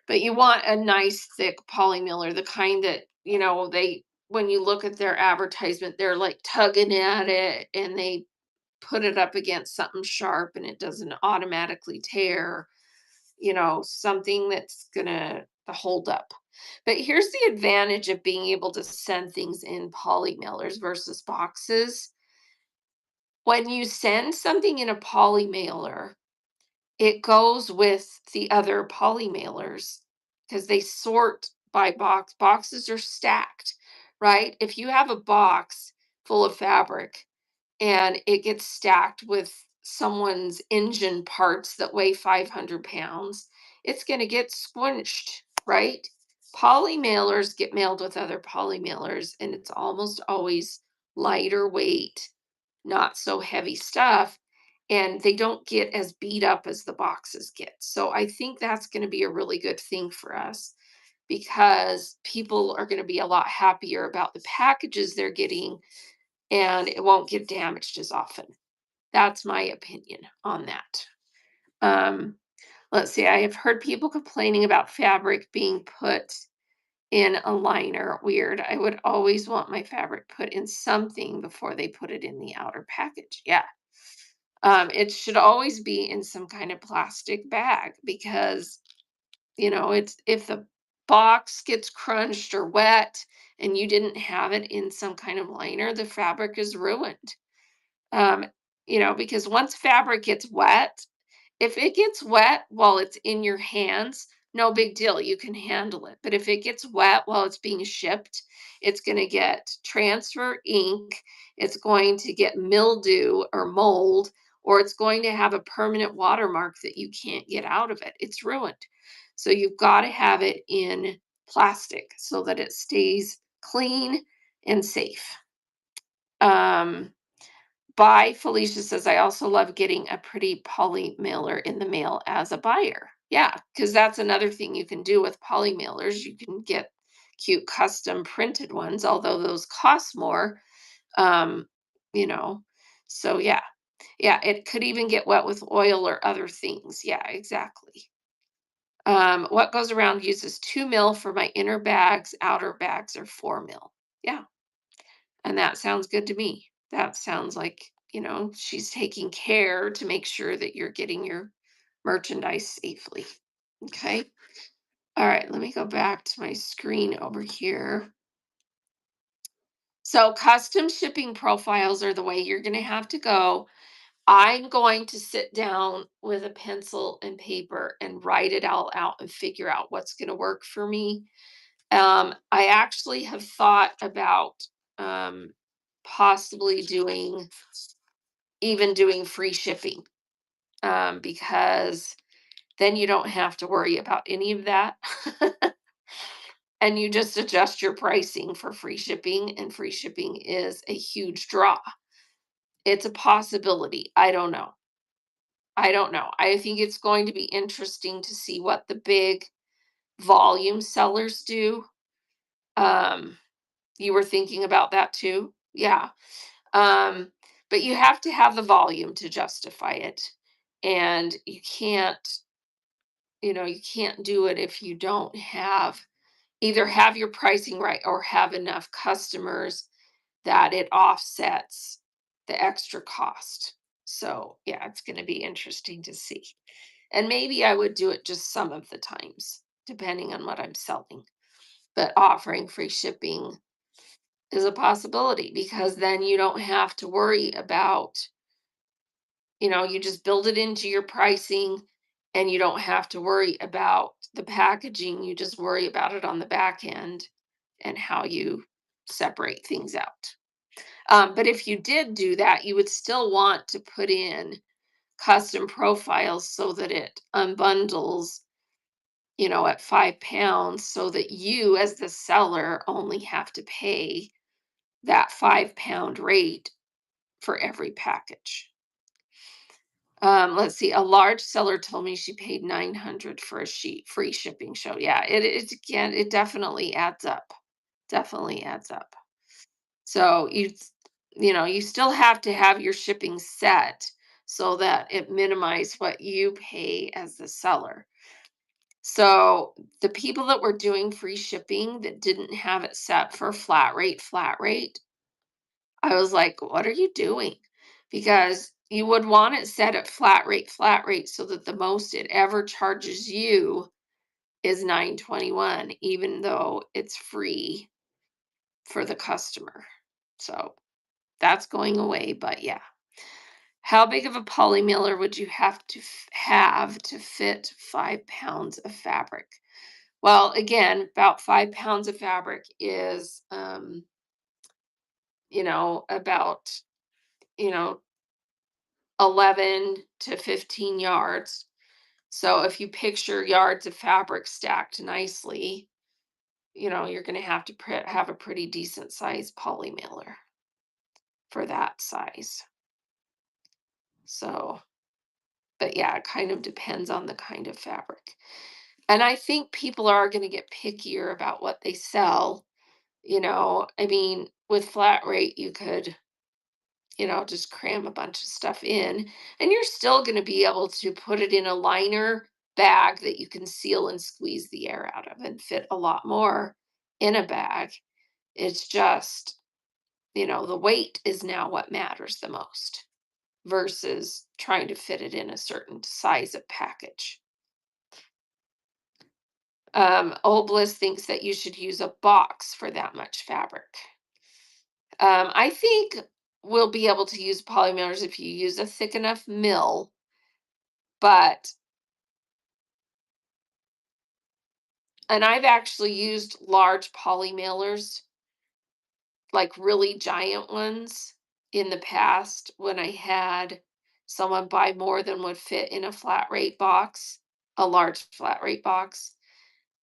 but you want a nice thick poly mailer, the kind that, they when you look at their advertisement, they're like tugging at it and they put it up against something sharp and it doesn't automatically tear, something that's gonna hold up. But here's the advantage of being able to send things in poly mailers versus boxes. When you send something in a poly mailer, it goes with the other poly mailers because they sort buy boxes are stacked, right? If you have a box full of fabric and it gets stacked with someone's engine parts that weigh 500 pounds, it's going to get squinched, right? Poly mailers get mailed with other poly mailers, and it's almost always lighter weight, not so heavy stuff, and they don't get as beat up as the boxes get. So I think that's going to be a really good thing for us because people are going to be a lot happier about the packages they're getting, and it won't get damaged as often. That's my opinion on that. Um, let's see. I have heard people complaining about fabric being put in a liner. Weird. I would always want my fabric put in something before they put it in the outer package. Yeah. It should always be in some kind of plastic bag because, it's if the box gets crunched or wet and you didn't have it in some kind of liner, the fabric is ruined. Um, because once fabric gets wet, if it gets wet while it's in your hands, no big deal. You can handle it. But if it gets wet while it's being shipped, it's going to get transfer ink, it's going to get mildew or mold, or it's going to have a permanent watermark that you can't get out of it. It's ruined. So you've got to have it in plastic so that it stays clean and safe. Um, Buy Felicia says, I also love getting a pretty poly mailer in the mail as a buyer. Yeah, because that's another thing you can do with poly mailers. You can get cute custom printed ones, although those cost more. Um, you know, so yeah. Yeah, it could even get wet with oil or other things. Yeah, exactly. What goes around uses 2 mil for my inner bags, outer bags are 4 mil. Yeah. And that sounds good to me. That sounds like, she's taking care to make sure that you're getting your merchandise safely. Okay. All right. Let me go back to my screen over here. So, custom shipping profiles are the way you're going to have to go. I'm going to sit down with a pencil and paper and write it all out and figure out what's going to work for me. I actually have thought about possibly doing free shipping, because then you don't have to worry about any of that. And you just adjust your pricing for free shipping, and free shipping is a huge draw. It's a possibility. I don't know. I don't know. I think it's going to be interesting to see what the big volume sellers do. Um, you were thinking about that too? Yeah. Um, but you have to have the volume to justify it. And you can't do it if you don't either have your pricing right or have enough customers that it offsets the extra cost. So, yeah, it's going to be interesting to see. And maybe I would do it just some of the times, depending on what I'm selling. But offering free shipping is a possibility because then you don't have to worry about, you just build it into your pricing and you don't have to worry about the packaging. You just worry about it on the back end and how you separate things out. But if you did do that, you would still want to put in custom profiles so that it unbundles, at 5 pounds so that you, as the seller, only have to pay that 5 pound rate for every package. Let's see. A large seller told me she paid 900 for a sheet free shipping show. Yeah, it definitely adds up. Definitely adds up. So you still have to have your shipping set so that it minimizes what you pay as the seller. So the people that were doing free shipping that didn't have it set for flat rate, I was like, what are you doing? Because you would want it set at flat rate so that the most it ever charges you is 921, even though it's free for the customer. So that's going away, but yeah. How big of a poly mailer would you have to have to fit 5 pounds of fabric? Well, again, about 5 pounds of fabric is, about, you know, 11 to 15 yards. So if you picture yards of fabric stacked nicely, you're going to have to have a pretty decent size poly mailer for that size. So, but yeah, it kind of depends on the kind of fabric. And I think people are going to get pickier about what they sell. I mean, with flat rate, you could, just cram a bunch of stuff in, and you're still going to be able to put it in a liner bag that you can seal and squeeze the air out of and fit a lot more in a bag. It's just, the weight is now what matters the most versus trying to fit it in a certain size of package. Old Bliss thinks that you should use a box for that much fabric. I think we'll be able to use polymailers if you use a thick enough mill, but and I've actually used large poly mailers, like really giant ones, in the past when I had someone buy more than would fit in a flat rate box, a large flat rate box,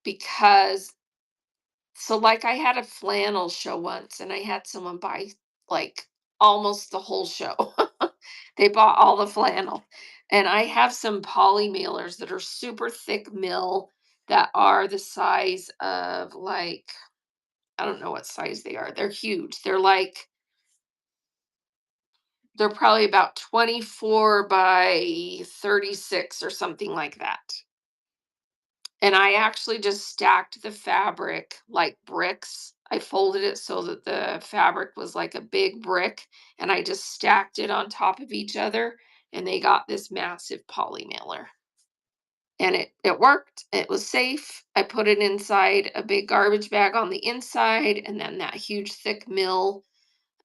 because like I had a flannel show once and I had someone buy like almost the whole show. They bought all the flannel. And I have some poly mailers that are super thick mill that are the size of like, I don't know what size they are. They're huge. They're probably about 24 by 36 or something like that. And I actually just stacked the fabric like bricks. I folded it so that the fabric was like a big brick, and I just stacked it on top of each other, and they got this massive poly mailer. And it worked. It was safe. I put it inside a big garbage bag on the inside, and then that huge thick mill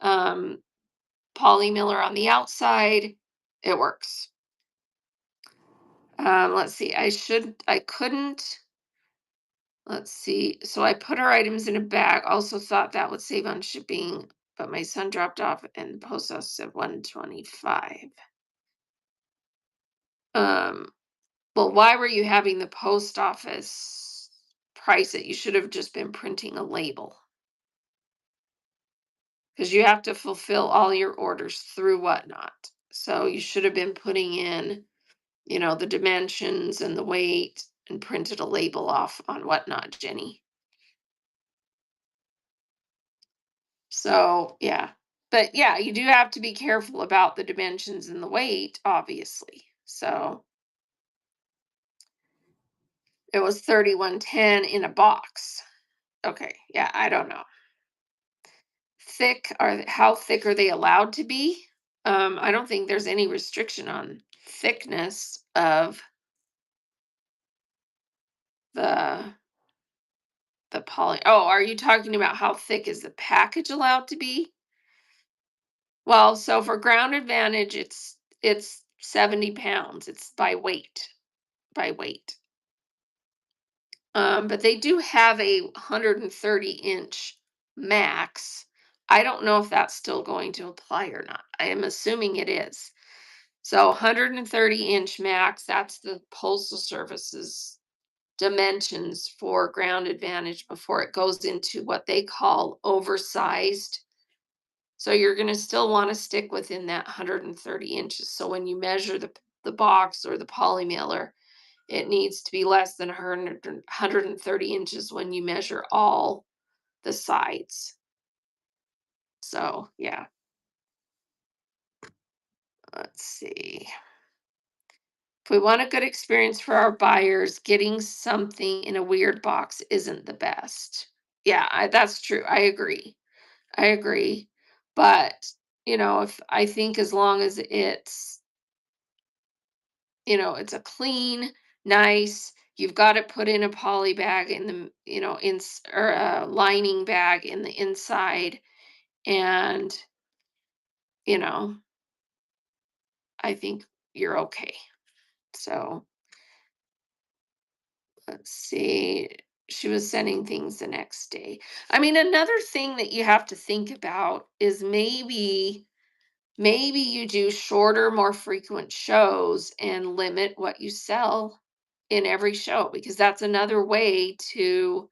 um, poly miller on the outside. It works. Let's see. I couldn't. Let's see. So I put our items in a bag. Also thought that would save on shipping, but my son dropped off and the post office said 125. Um, well, why were you having the post office price it? You should have just been printing a label because you have to fulfill all your orders through Whatnot. So you should have been putting in, the dimensions and the weight and printed a label off on Whatnot, Jenny. So, yeah. But yeah, you do have to be careful about the dimensions and the weight, obviously. So it was 3110 in a box. Okay. Yeah, I don't know. How thick are they allowed to be? I don't think there's any restriction on thickness of the poly. Oh, are you talking about how thick is the package allowed to be? Well, so for Ground Advantage, it's 70 pounds. It's by weight. But they do have a 130-inch max. I don't know if that's still going to apply or not. I am assuming it is. So 130-inch max, that's the Postal Service's dimensions for Ground Advantage before it goes into what they call oversized. So you're going to still want to stick within that 130 inches. So when you measure the box or the poly mailer, it needs to be less than 130 inches when you measure all the sides. So, yeah. Let's see. If we want a good experience for our buyers, getting something in a weird box isn't the best. Yeah, that's true. I agree. I agree. But, if I think as long as it's a clean, nice, you've got it put in a poly bag in the, or a lining bag in the inside. And, you know, I think you're okay. So let's see. She was sending things the next day. I mean, another thing that you have to think about is maybe you do shorter, more frequent shows and limit what you sell in every show, because that's another way to,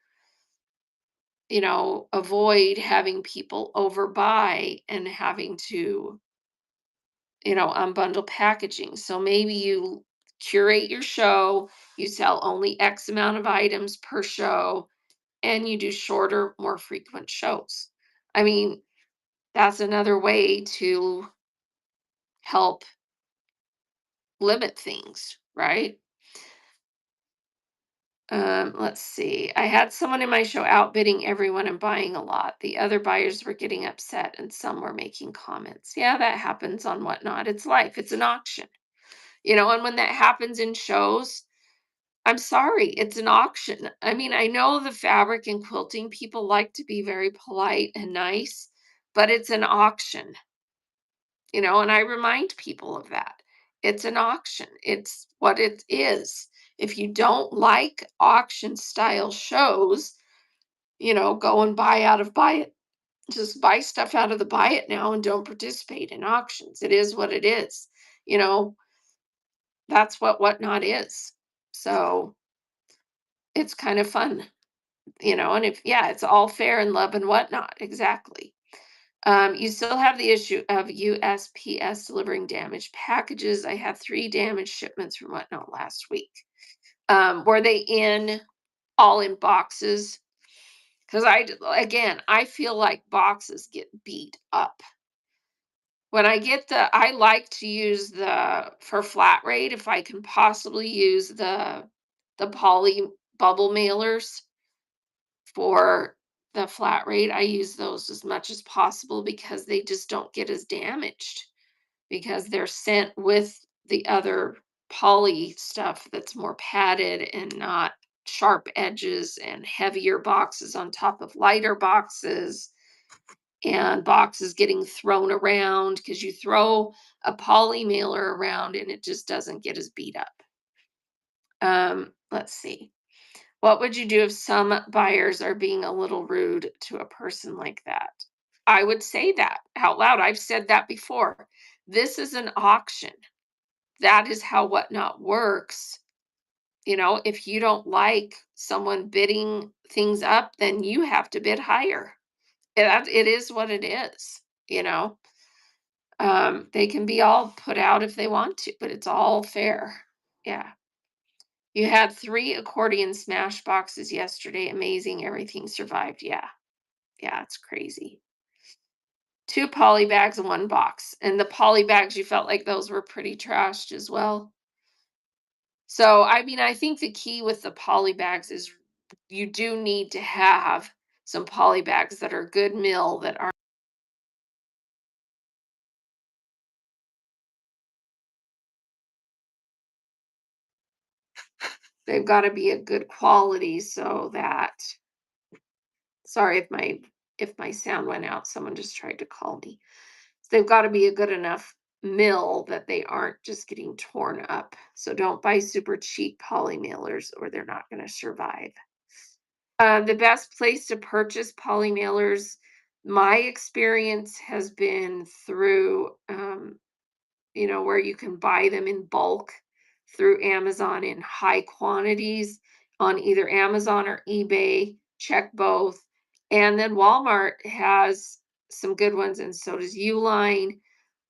avoid having people overbuy and having to, unbundle packaging. So maybe you curate your show, you sell only X amount of items per show, and you do shorter, more frequent shows. I mean, that's another way to help limit things, right? Let's see. I had someone in my show outbidding everyone and buying a lot. The other buyers were getting upset and some were making comments. Yeah, that happens on Whatnot. It's life, it's an auction, and when that happens in shows, I'm sorry, it's an auction. I mean, I know the fabric and quilting people like to be very polite and nice, but it's an auction, and I remind people of that. It's an auction, it's what it is. If you don't like auction style shows, go and buy it. Just buy stuff out of the buy it now and don't participate in auctions. It is what it is. You know, that's what Whatnot is. So it's kind of fun, and if, yeah, it's all fair and love and whatnot. Exactly. You still have the issue of USPS delivering damaged packages. I had 3 damaged shipments from Whatnot last week. Were they all in boxes? Because again, I feel like boxes get beat up. When I like to use for flat rate, if I can possibly use the poly bubble mailers for the flat rate, I use those as much as possible because they just don't get as damaged, because they're sent with the other poly stuff that's more padded and not sharp edges and heavier boxes on top of lighter boxes, and boxes getting thrown around because you throw a poly mailer around and it just doesn't get as beat up. Let's see. What would you do if some buyers are being a little rude to a person like that? I would say that out loud. I've said that before. This is an auction. That is how Whatnot works. If you don't like someone bidding things up, then you have to bid higher. It is what it is, you know. They can be all put out if they want to, but it's all fair. Yeah. You had 3 accordion smash boxes yesterday. Amazing. Everything survived. Yeah. Yeah, it's crazy. 2 poly bags and 1 box. And the poly bags, you felt like those were pretty trashed as well. So, I mean, I think the key with the poly bags is you do need to have some poly bags that are good mill, that aren't, they've got to be a good quality so that, sorry if my sound went out. Someone just tried to call me. They've got to be a good enough mill that they aren't just getting torn up. So don't buy super cheap poly mailers or they're not going to survive. The best place to purchase poly mailers, my experience has been through, where you can buy them in bulk through Amazon in high quantities on either Amazon or eBay. Check both. And then Walmart has some good ones, and so does Uline.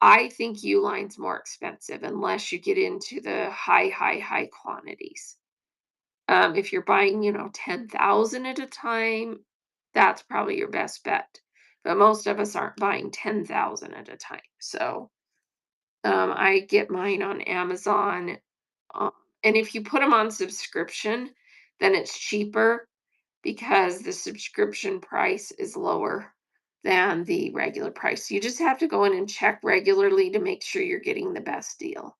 I think Uline's more expensive unless you get into the high, high, high quantities. If you're buying, 10,000 at a time, that's probably your best bet. But most of us aren't buying 10,000 at a time. So I get mine on Amazon. Um, and if you put them on subscription, then it's cheaper because the subscription price is lower than the regular price. You just have to go in and check regularly to make sure you're getting the best deal.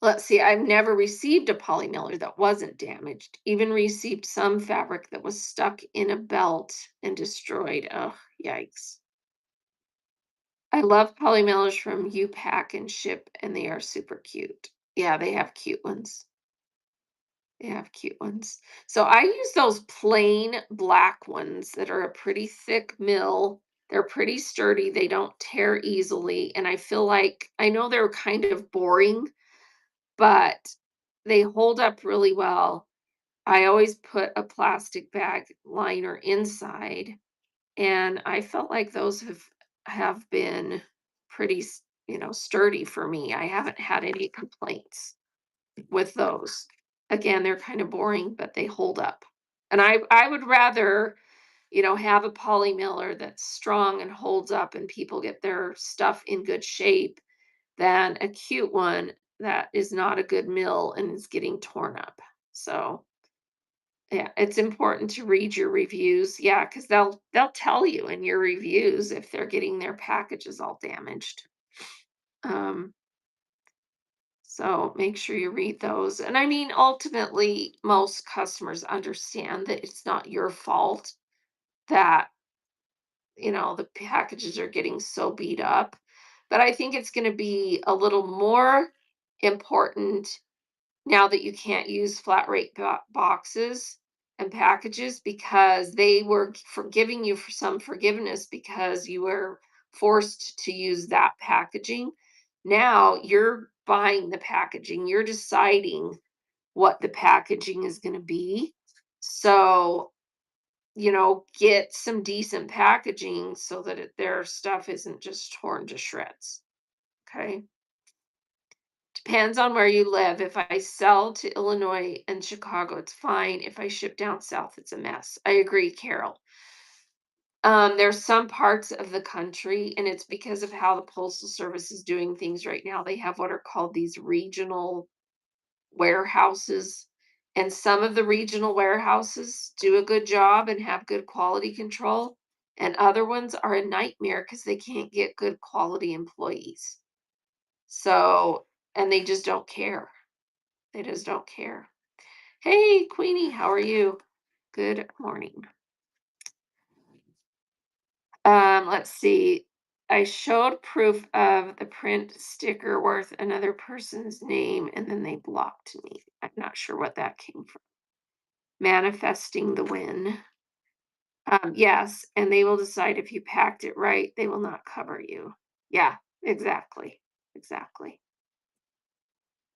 Let's see, I've never received a poly mailer that wasn't damaged. Even received some fabric that was stuck in a belt and destroyed. Oh, yikes. I love poly mailers from U-Pack and Ship, and they are super cute. Yeah, they have cute ones. They have cute ones. So I use those plain black ones that are a pretty thick mill. They're pretty sturdy. They don't tear easily. And I feel like I know they're kind of boring, but they hold up really well. I always put a plastic bag liner inside, and I felt like those have been pretty, sturdy for me. I haven't had any complaints with those. Again, they're kind of boring, but they hold up. And I would rather, have a poly miller that's strong and holds up and people get their stuff in good shape than a cute one that is not a good mill and is getting torn up. So, yeah, it's important to read your reviews. Yeah, because they'll tell you in your reviews if they're getting their packages all damaged. Um, So make sure you read those. And I mean, ultimately, most customers understand that it's not your fault that, the packages are getting so beat up. But I think it's going to be a little more important now that you can't use flat rate boxes and packages because they were forgiving you for some forgiveness because you were forced to use that packaging. Now you're buying the packaging, you're deciding what the packaging is going to be. So, get some decent packaging so that their stuff isn't just torn to shreds. Okay. Depends on where you live. If I sell to Illinois and Chicago, it's fine. If I ship down south, it's a mess. I agree, Carol. There's some parts of the country, and it's because of how the Postal Service is doing things right now. They have what are called these regional warehouses, and some of the regional warehouses do a good job and have good quality control, and other ones are a nightmare because they can't get good quality employees. So, and they just don't care. They just don't care. Hey, Queenie, how are you? Good morning. Let's see. I showed proof of the print sticker worth another person's name and then they blocked me. I'm not sure what that came from. Manifesting the win. Yes, and they will decide if you packed it right, they will not cover you. Yeah, exactly. Exactly.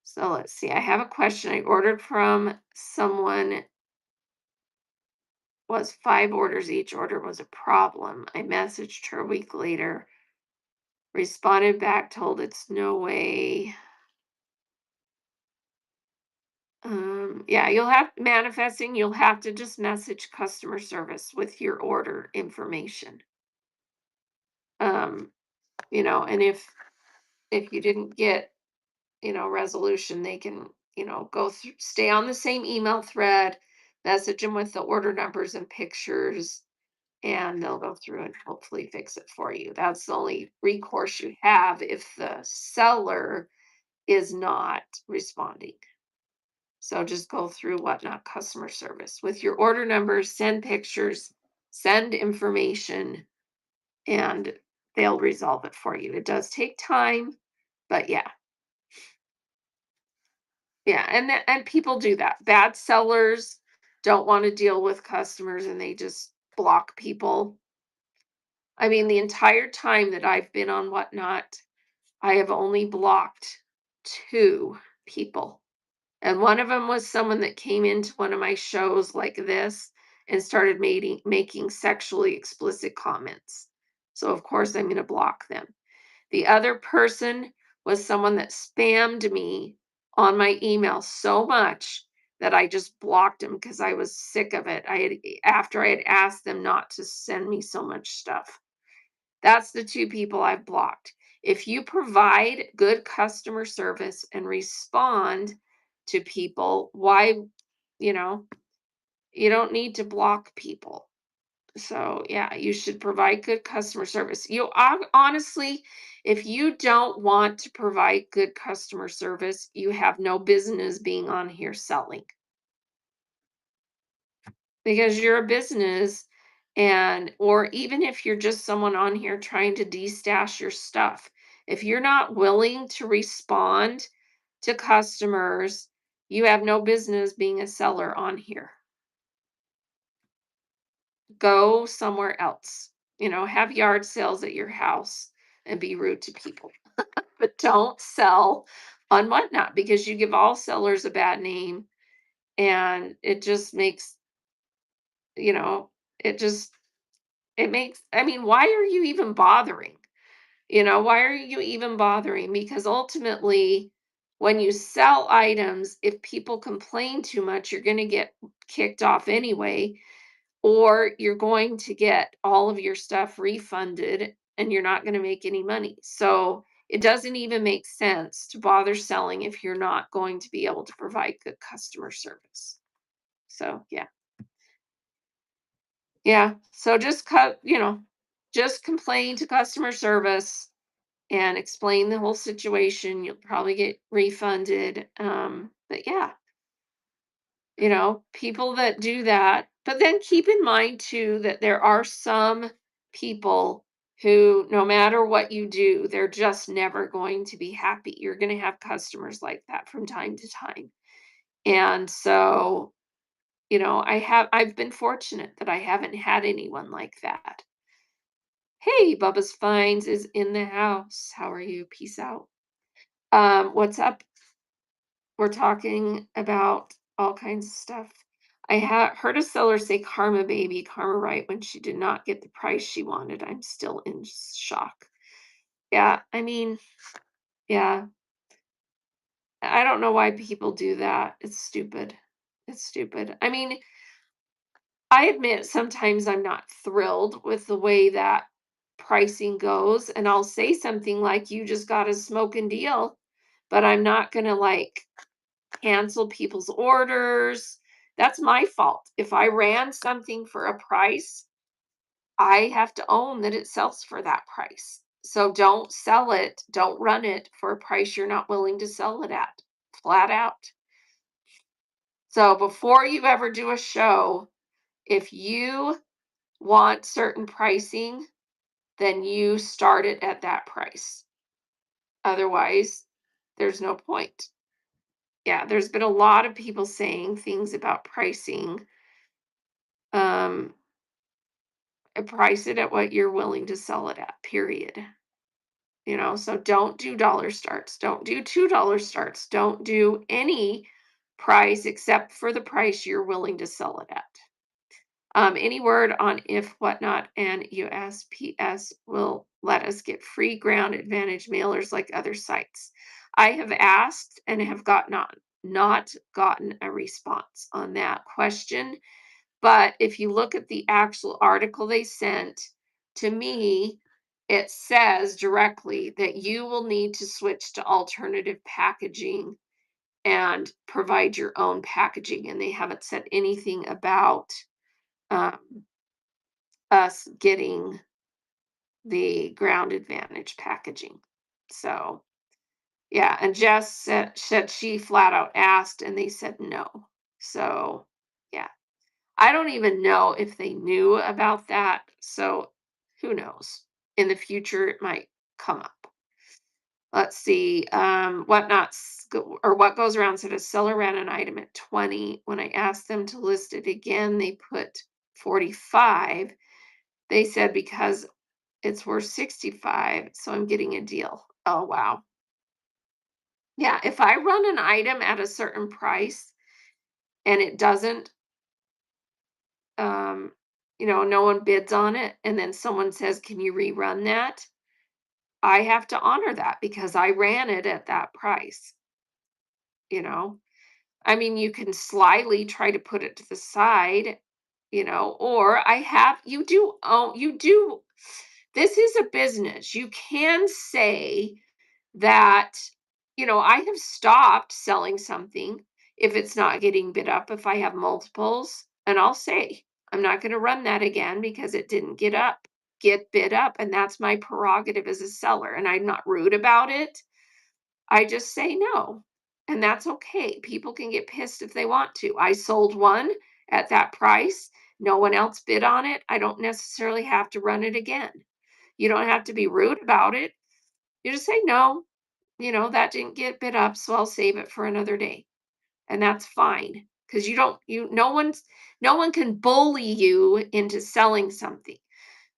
So let's see. I have a question. I ordered from someone was 5 orders. Each order was a problem. I messaged her a week later, responded back, told it's no way. Yeah, you'll have manifesting, you'll have to just message customer service with your order information. Um, and if you didn't get, resolution, they can, go through, stay on the same email thread, message them with the order numbers and pictures, and they'll go through and hopefully fix it for you. That's the only recourse you have if the seller is not responding. So just go through Whatnot customer service with your order numbers, send pictures, send information, and they'll resolve it for you. It does take time, but yeah. Yeah, and people do that. Bad sellers don't want to deal with customers and they just block people. I mean, the entire time that I've been on Whatnot, I have only blocked 2 people. And one of them was someone that came into one of my shows like this and started making sexually explicit comments. So of course I'm going to block them. The other person was someone that spammed me on my email so much that I just blocked him because I was sick of it. After I had asked them not to send me so much stuff. That's the 2 people I've blocked. If you provide good customer service and respond to people, why, you know, you don't need to block people. So, yeah, you should provide good customer service. Honestly, if you don't want to provide good customer service, you have no business being on here selling because you're a business or even if you're just someone on here trying to destash your stuff, if you're not willing to respond to customers You have no business being a seller on here. Go somewhere else. Have yard sales at your house and be rude to people. But don't sell on Whatnot because you give all sellers a bad name and it just makes, you know, it just it makes I mean, why are you even bothering? Why are you even bothering? Because ultimately, when you sell items, if people complain too much, you're going to get kicked off anyway, or you're going to get all of your stuff refunded and you're not going to make any money. So it doesn't even make sense to bother selling if you're not going to be able to provide good customer service. So, yeah. Yeah. So just complain to customer service and explain the whole situation. You'll probably get refunded. But yeah, people that do that. But then keep in mind too that there are some people who, no matter what you do, they're just never going to be happy. You're going to have customers like that from time to time. And so, I've been fortunate that I haven't had anyone like that. Hey, Bubba's Finds is in the house. How are you? Peace out. What's up? We're talking about all kinds of stuff. I heard a seller say karma baby, karma right when she did not get the price she wanted. I'm still in shock. Yeah, I mean, yeah, I don't know why people do that. It's stupid. It's stupid. I mean, I admit sometimes I'm not thrilled with the way that pricing goes, and I'll say something like, you just got a smoking deal, but I'm not going to like cancel people's orders. That's my fault. If I ran something for a price, I have to own that it sells for that price. So don't sell it, don't run it for a price you're not willing to sell it at, flat out. So before you ever do a show, if you want certain pricing, then you start it at that price. Otherwise, there's no point. Yeah, there's been a lot of people saying things about pricing. Um, price it at what you're willing to sell it at, period. So don't do dollar starts, don't do $2 starts, don't do any price except for the price you're willing to sell it at. Any word on if Whatnot and USPS will let us get free ground advantage mailers like other sites? I have asked and have not gotten a response on that question. But if you look at the actual article they sent to me, it says directly that you will need to switch to alternative packaging and provide your own packaging. And they haven't said anything about um, us getting the ground advantage packaging. So, yeah. And Jess said she flat out asked and they said no. So, yeah. I don't even know if they knew about that, so who knows? In the future, it might come up. Let's see, what goes around said a seller ran an item at 20. When I asked them to list it again, they put 45. They said because it's worth 65, so I'm getting a deal. Oh, wow. Yeah, if I run an item at a certain price and it doesn't um, no one bids on it, and then someone says, "Can you rerun that?" I have to honor that because I ran it at that price, you know? I mean, you can slyly try to put it to the side, or you do this is a business. You can say that, I have stopped selling something if it's not getting bid up, if I have multiples, and I'll say, I'm not going to run that again because it didn't get bid up. And that's my prerogative as a seller. And I'm not rude about it. I just say no. And that's okay. People can get pissed if they want to. I sold one at that price. No one else bid on it. I don't necessarily have to run it again. You don't have to be rude about it. You just say no, that didn't get bid up, so I'll save it for another day. and that's fine because you don't you no one can bully you into selling something.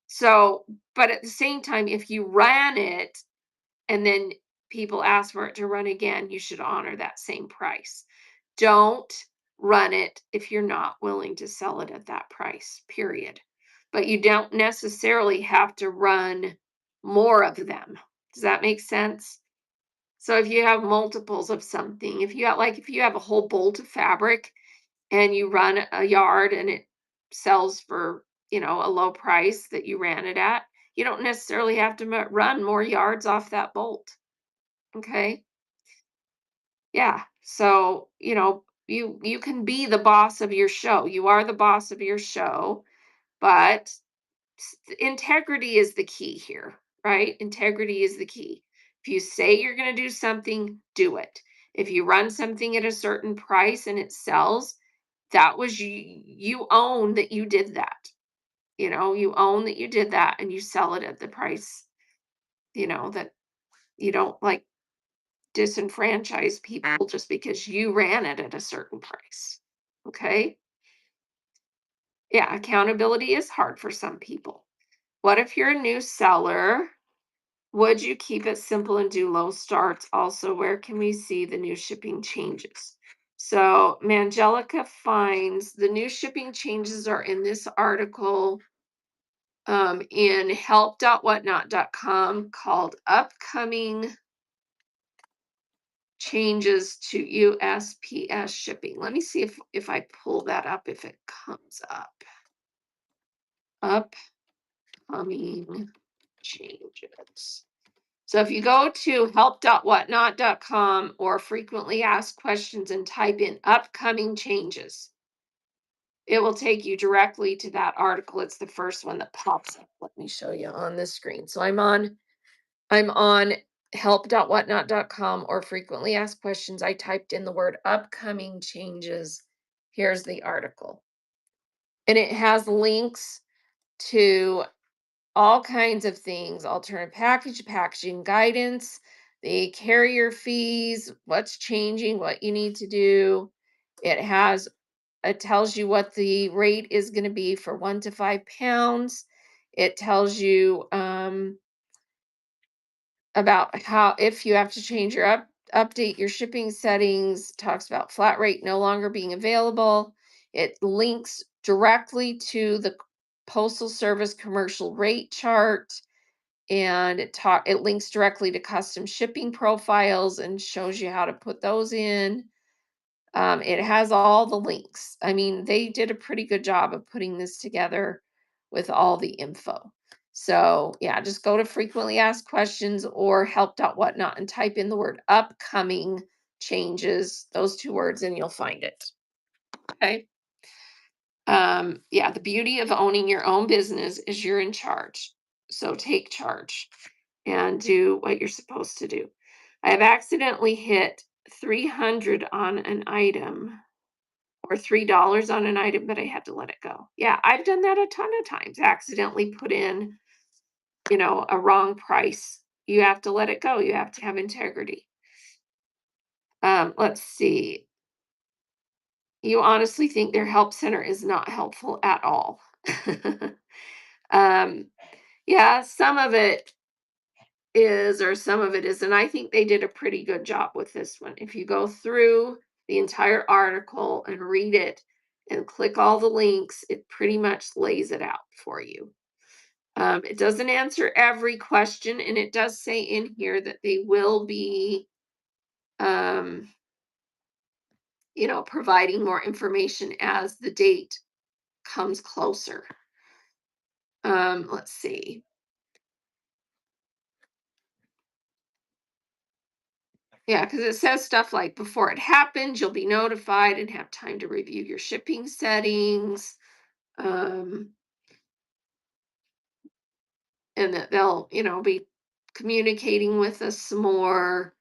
So, but at the same time, if you ran it and then people ask for it to run again, you should honor that same price. Don't run it if you're not willing to sell it at that price, period. But you don't necessarily have to run more of them. Does that make sense? So if you have multiples of something, if you have a whole bolt of fabric and you run a yard and it sells for, a low price that you ran it at, you don't necessarily have to run more yards off that bolt. Okay? Yeah. So, you can be the boss of your show. You are the boss of your show, but integrity is the key here, right? Integrity is the key. If you say you're going to do something, do it. If you run something at a certain price and it sells, that was you own that you did that. You own that you did that and you sell it at the price, that you don't like disenfranchise people just because you ran it at a certain price. Okay? Yeah, accountability is hard for some people. What if you're a new seller? Would you keep it simple and do low starts? Also, where can we see the new shipping changes? So, Mangelica finds the new shipping changes are in this article in help.whatnot.com called Upcoming Changes to USPS Shipping. Let me see if I pull that up, if it comes up. Upcoming changes. So if you go to help.whatnot.com or frequently asked questions and type in upcoming changes, it will take you directly to that article. It's the first one that pops up. Let me show you on this screen. So I'm on help.whatnot.com or frequently asked questions. I typed in the word upcoming changes. Here's the article. And it has links to all kinds of things, alternative packaging guidance, the carrier fees, what's changing, what you need to do. It tells you what the rate is going to be for 1 to 5 pounds. It tells you about how if you have to change update your shipping settings, talks about flat rate no longer being available. It links directly to the postal service commercial rate chart, and it links directly to custom shipping profiles and shows you how to put those in. It has all the links. I mean, they did a pretty good job of putting this together with all the info. So, yeah, just go to frequently asked questions or help.whatnot and type in the word upcoming changes, those two words, and you'll find it. Okay. Yeah, the beauty of owning your own business is you're in charge. So take charge and do what you're supposed to do. I have accidentally hit 300 on an item or $3 on an item, but I had to let it go. Yeah, I've done that a ton of times. Accidentally put in, a wrong price. You have to let it go. You have to have integrity. Let's see. You honestly think their help center is not helpful at all. um, yeah, some of it is, or some of it is, and I think they did a pretty good job with this one. If you go through the entire article and read it and click all the links, it pretty much lays it out for you. It doesn't answer every question, and it does say in here that they will be, um, providing more information as the date comes closer. Let's see. Yeah, because it says stuff like before it happens, you'll be notified and have time to review your shipping settings. Um, and that they'll, be communicating with us some more.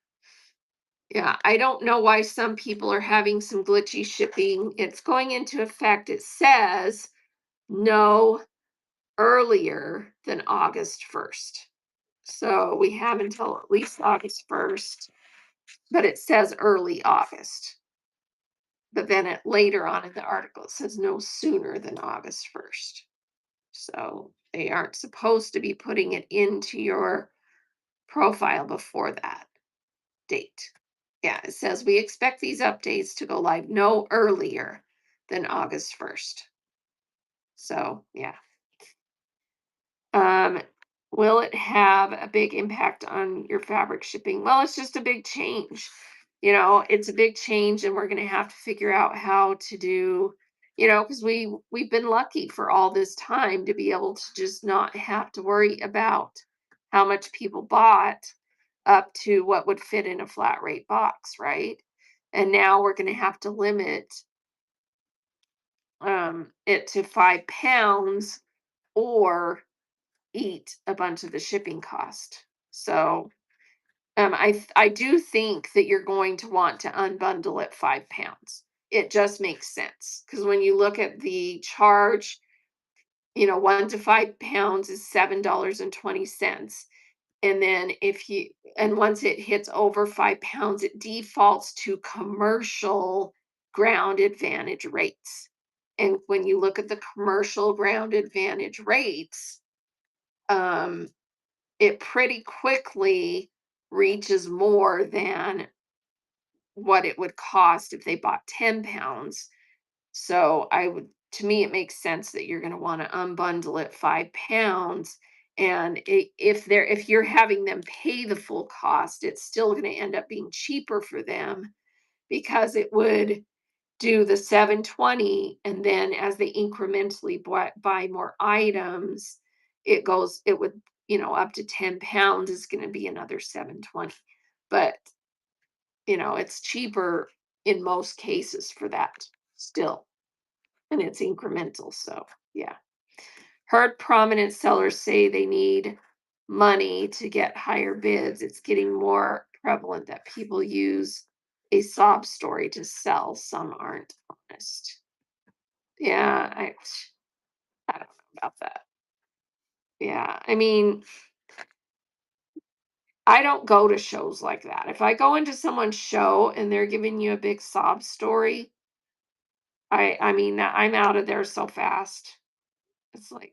Yeah, I don't know why some people are having some glitchy shipping. It's going into effect, it says no earlier than August 1st. So we have until at least August 1st, but it says early August. But then later on in the article, it says no sooner than August 1st. So they aren't supposed to be putting it into your profile before that date. Yeah, it says we expect these updates to go live no earlier than August 1st. So, yeah. Um, will it have a big impact on your fabric shipping? Well, it's just a big change. It's a big change, and we're going to have to figure out how to do, because we've been lucky for all this time to be able to just not have to worry about how much people bought up to what would fit in a flat rate box, right? And now we're going to have to limit it to 5 pounds or eat a bunch of the shipping cost. So I do think that you're going to want to unbundle at 5 pounds. It just makes sense because when you look at the charge, 1 to 5 pounds is $7.20. And then once it hits over 5 pounds, it defaults to commercial ground advantage rates. And when you look at the commercial ground advantage rates, um, it pretty quickly reaches more than what it would cost if they bought 10 pounds. So to me, it makes sense that you're going to want to unbundle it 5 pounds. And if you're having them pay the full cost, it's still going to end up being cheaper for them because it would do the 720, and then as they incrementally buy more items, it would, up to 10 pounds is going to be another 720. But it's cheaper in most cases for that still, and it's incremental. So, yeah. Heard prominent sellers say they need money to get higher bids. It's getting more prevalent that people use a sob story to sell. Some aren't honest. Yeah, I don't know about that. Yeah, I mean, I don't go to shows like that. If I go into someone's show and they're giving you a big sob story, I mean, I'm out of there so fast. It's like,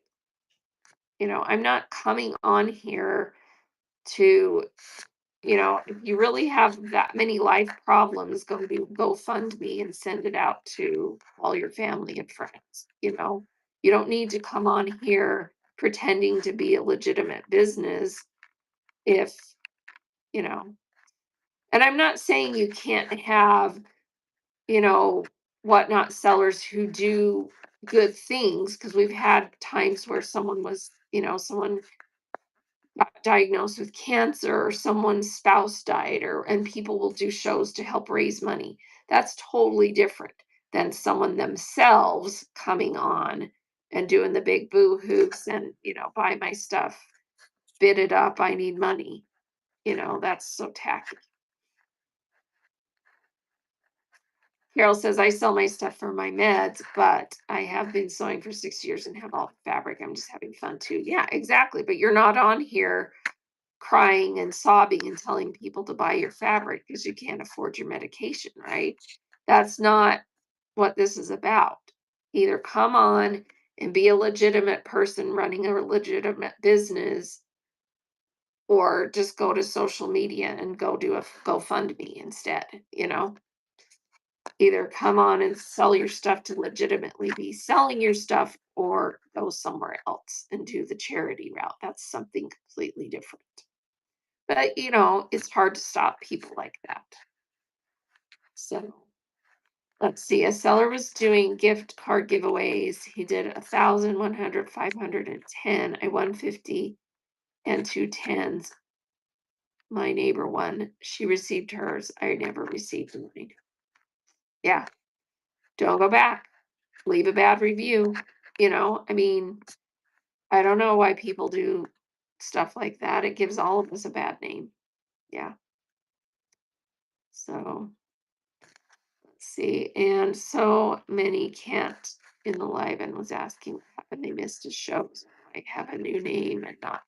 I'm not coming on here to, if you really have that many life problems, go fund me and send it out to all your family and friends. You don't need to come on here pretending to be a legitimate business if, you know, and I'm not saying you can't have, you know, whatnot sellers who do good things, because we've had times where someone got diagnosed with cancer or someone's spouse died, and people will do shows to help raise money. That's totally different than someone themselves coming on and doing the big boo hoops and, buy my stuff, bid it up, I need money. That's so tacky. Carol says, I sell my stuff for my meds, but I have been sewing for 6 years and have all the fabric. I'm just having fun too. Yeah, exactly. But you're not on here crying and sobbing and telling people to buy your fabric because you can't afford your medication, right? That's not what this is about. Either come on and be a legitimate person running a legitimate business, or just go to social media and go do a GoFundMe instead. Either come on and sell your stuff to legitimately be selling your stuff, or go somewhere else and do the charity route. That's something completely different. But, it's hard to stop people like that. So let's see. A seller was doing gift card giveaways. He did 1,000, 100, 500, and 10. I won 50 and two tens. My neighbor won. She received hers. I never received mine. Yeah. Don't go back. Leave a bad review. I mean, I don't know why people do stuff like that. It gives all of us a bad name. Yeah. So let's see. And so many can't in the live and was asking what happened. They missed his shows. I have a new name and not.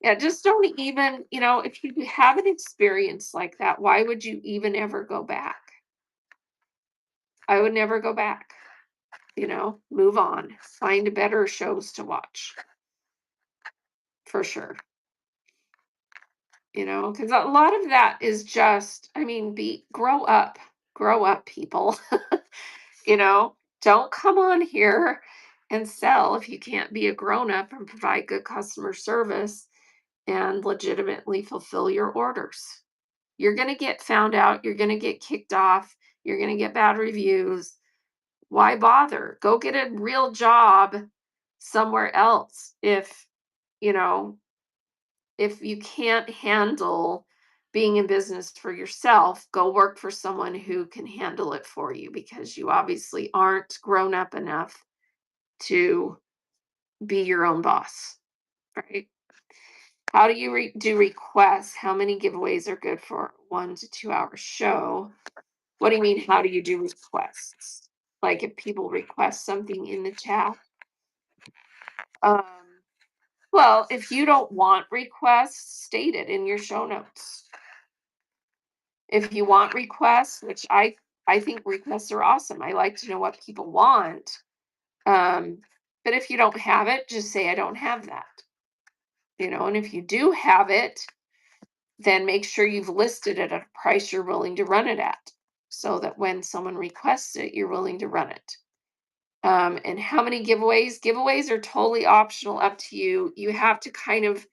Yeah, just don't even, if you have an experience like that, why would you even ever go back? I would never go back, move on, find better shows to watch for sure. Because a lot of that is just, I mean, grow up, people. Don't come on here and sell if you can't be a grown up and provide good customer service and legitimately fulfill your orders. You're going to get found out, you're going to get kicked off, you're going to get bad reviews. Why bother? Go get a real job somewhere else you know, if you can't handle being in business for yourself, go work for someone who can handle it for you because you obviously aren't grown up enough to be your own boss, right? How do you do requests? How many giveaways are good for a 1 to 2 hour show? What do you mean? How do you do requests? Like if people request something in the chat? Um, well, if you don't want requests, state it in your show notes. If you want requests, which I think requests are awesome. I like to know what people want. Um, but if you don't have it, just say I don't have that. And if you do have it, then make sure you've listed it at a price you're willing to run it at so that when someone requests it, you're willing to run it. And how many giveaways? Giveaways are totally optional, up to you. You have to kind of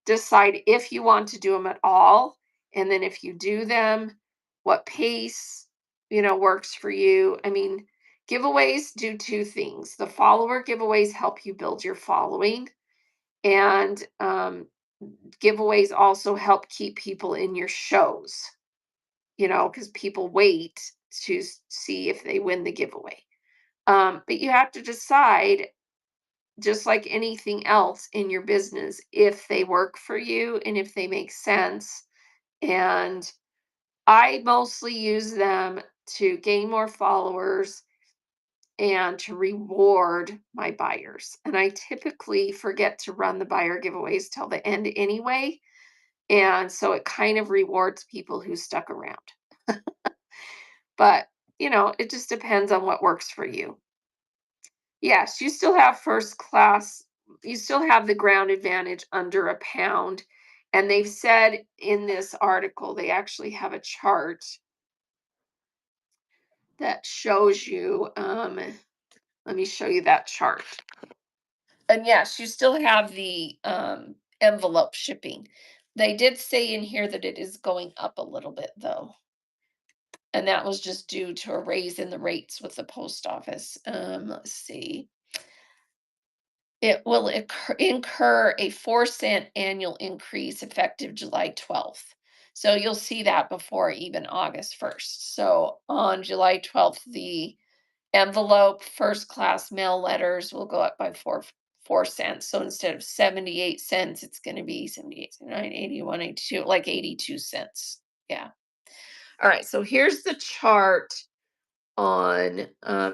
decide if you want to do them at all. And then if you do them, what pace, works for you. I mean, giveaways do two things. The follower giveaways help you build your following, and giveaways also help keep people in your shows, because people wait to see if they win the giveaway. But you have to decide, just like anything else in your business, if they work for you and if they make sense. And I mostly use them to gain more followers and to reward my buyers. And I typically forget to run the buyer giveaways till the end anyway. And so it kind of rewards people who stuck around. But, it just depends on what works for you. Yes, you still have first class, you still have the ground advantage under a pound. And they've said in this article, they actually have a chart that shows you, let me show you that chart. And yes, you still have the envelope shipping. They did say in here that it is going up a little bit though. And that was just due to a raise in the rates with the post office. Let's see. It will incur a 4-cent annual increase effective July 12th. So you'll see that before even August 1st. So on July 12th, the envelope first class mail letters will go up by 4 cents. So instead of 78 cents, it's going to be 78, 79, 81, 82, like 82 cents. Yeah. All right. So here's the chart on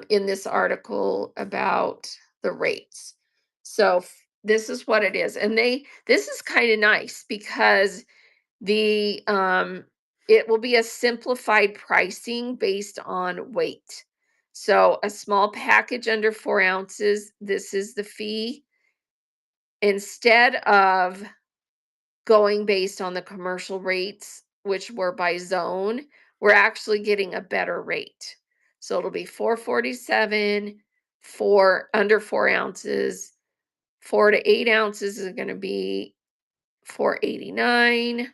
in this article about the rates. So this is what it is, and this is kind of nice because the it will be a simplified pricing based on weight. So a small package under 4 ounces, this is the fee. Instead of going based on the commercial rates, which were by zone, we're actually getting a better rate. So it'll be 447 for under 4 ounces. 4 to 8 ounces is going to be 489.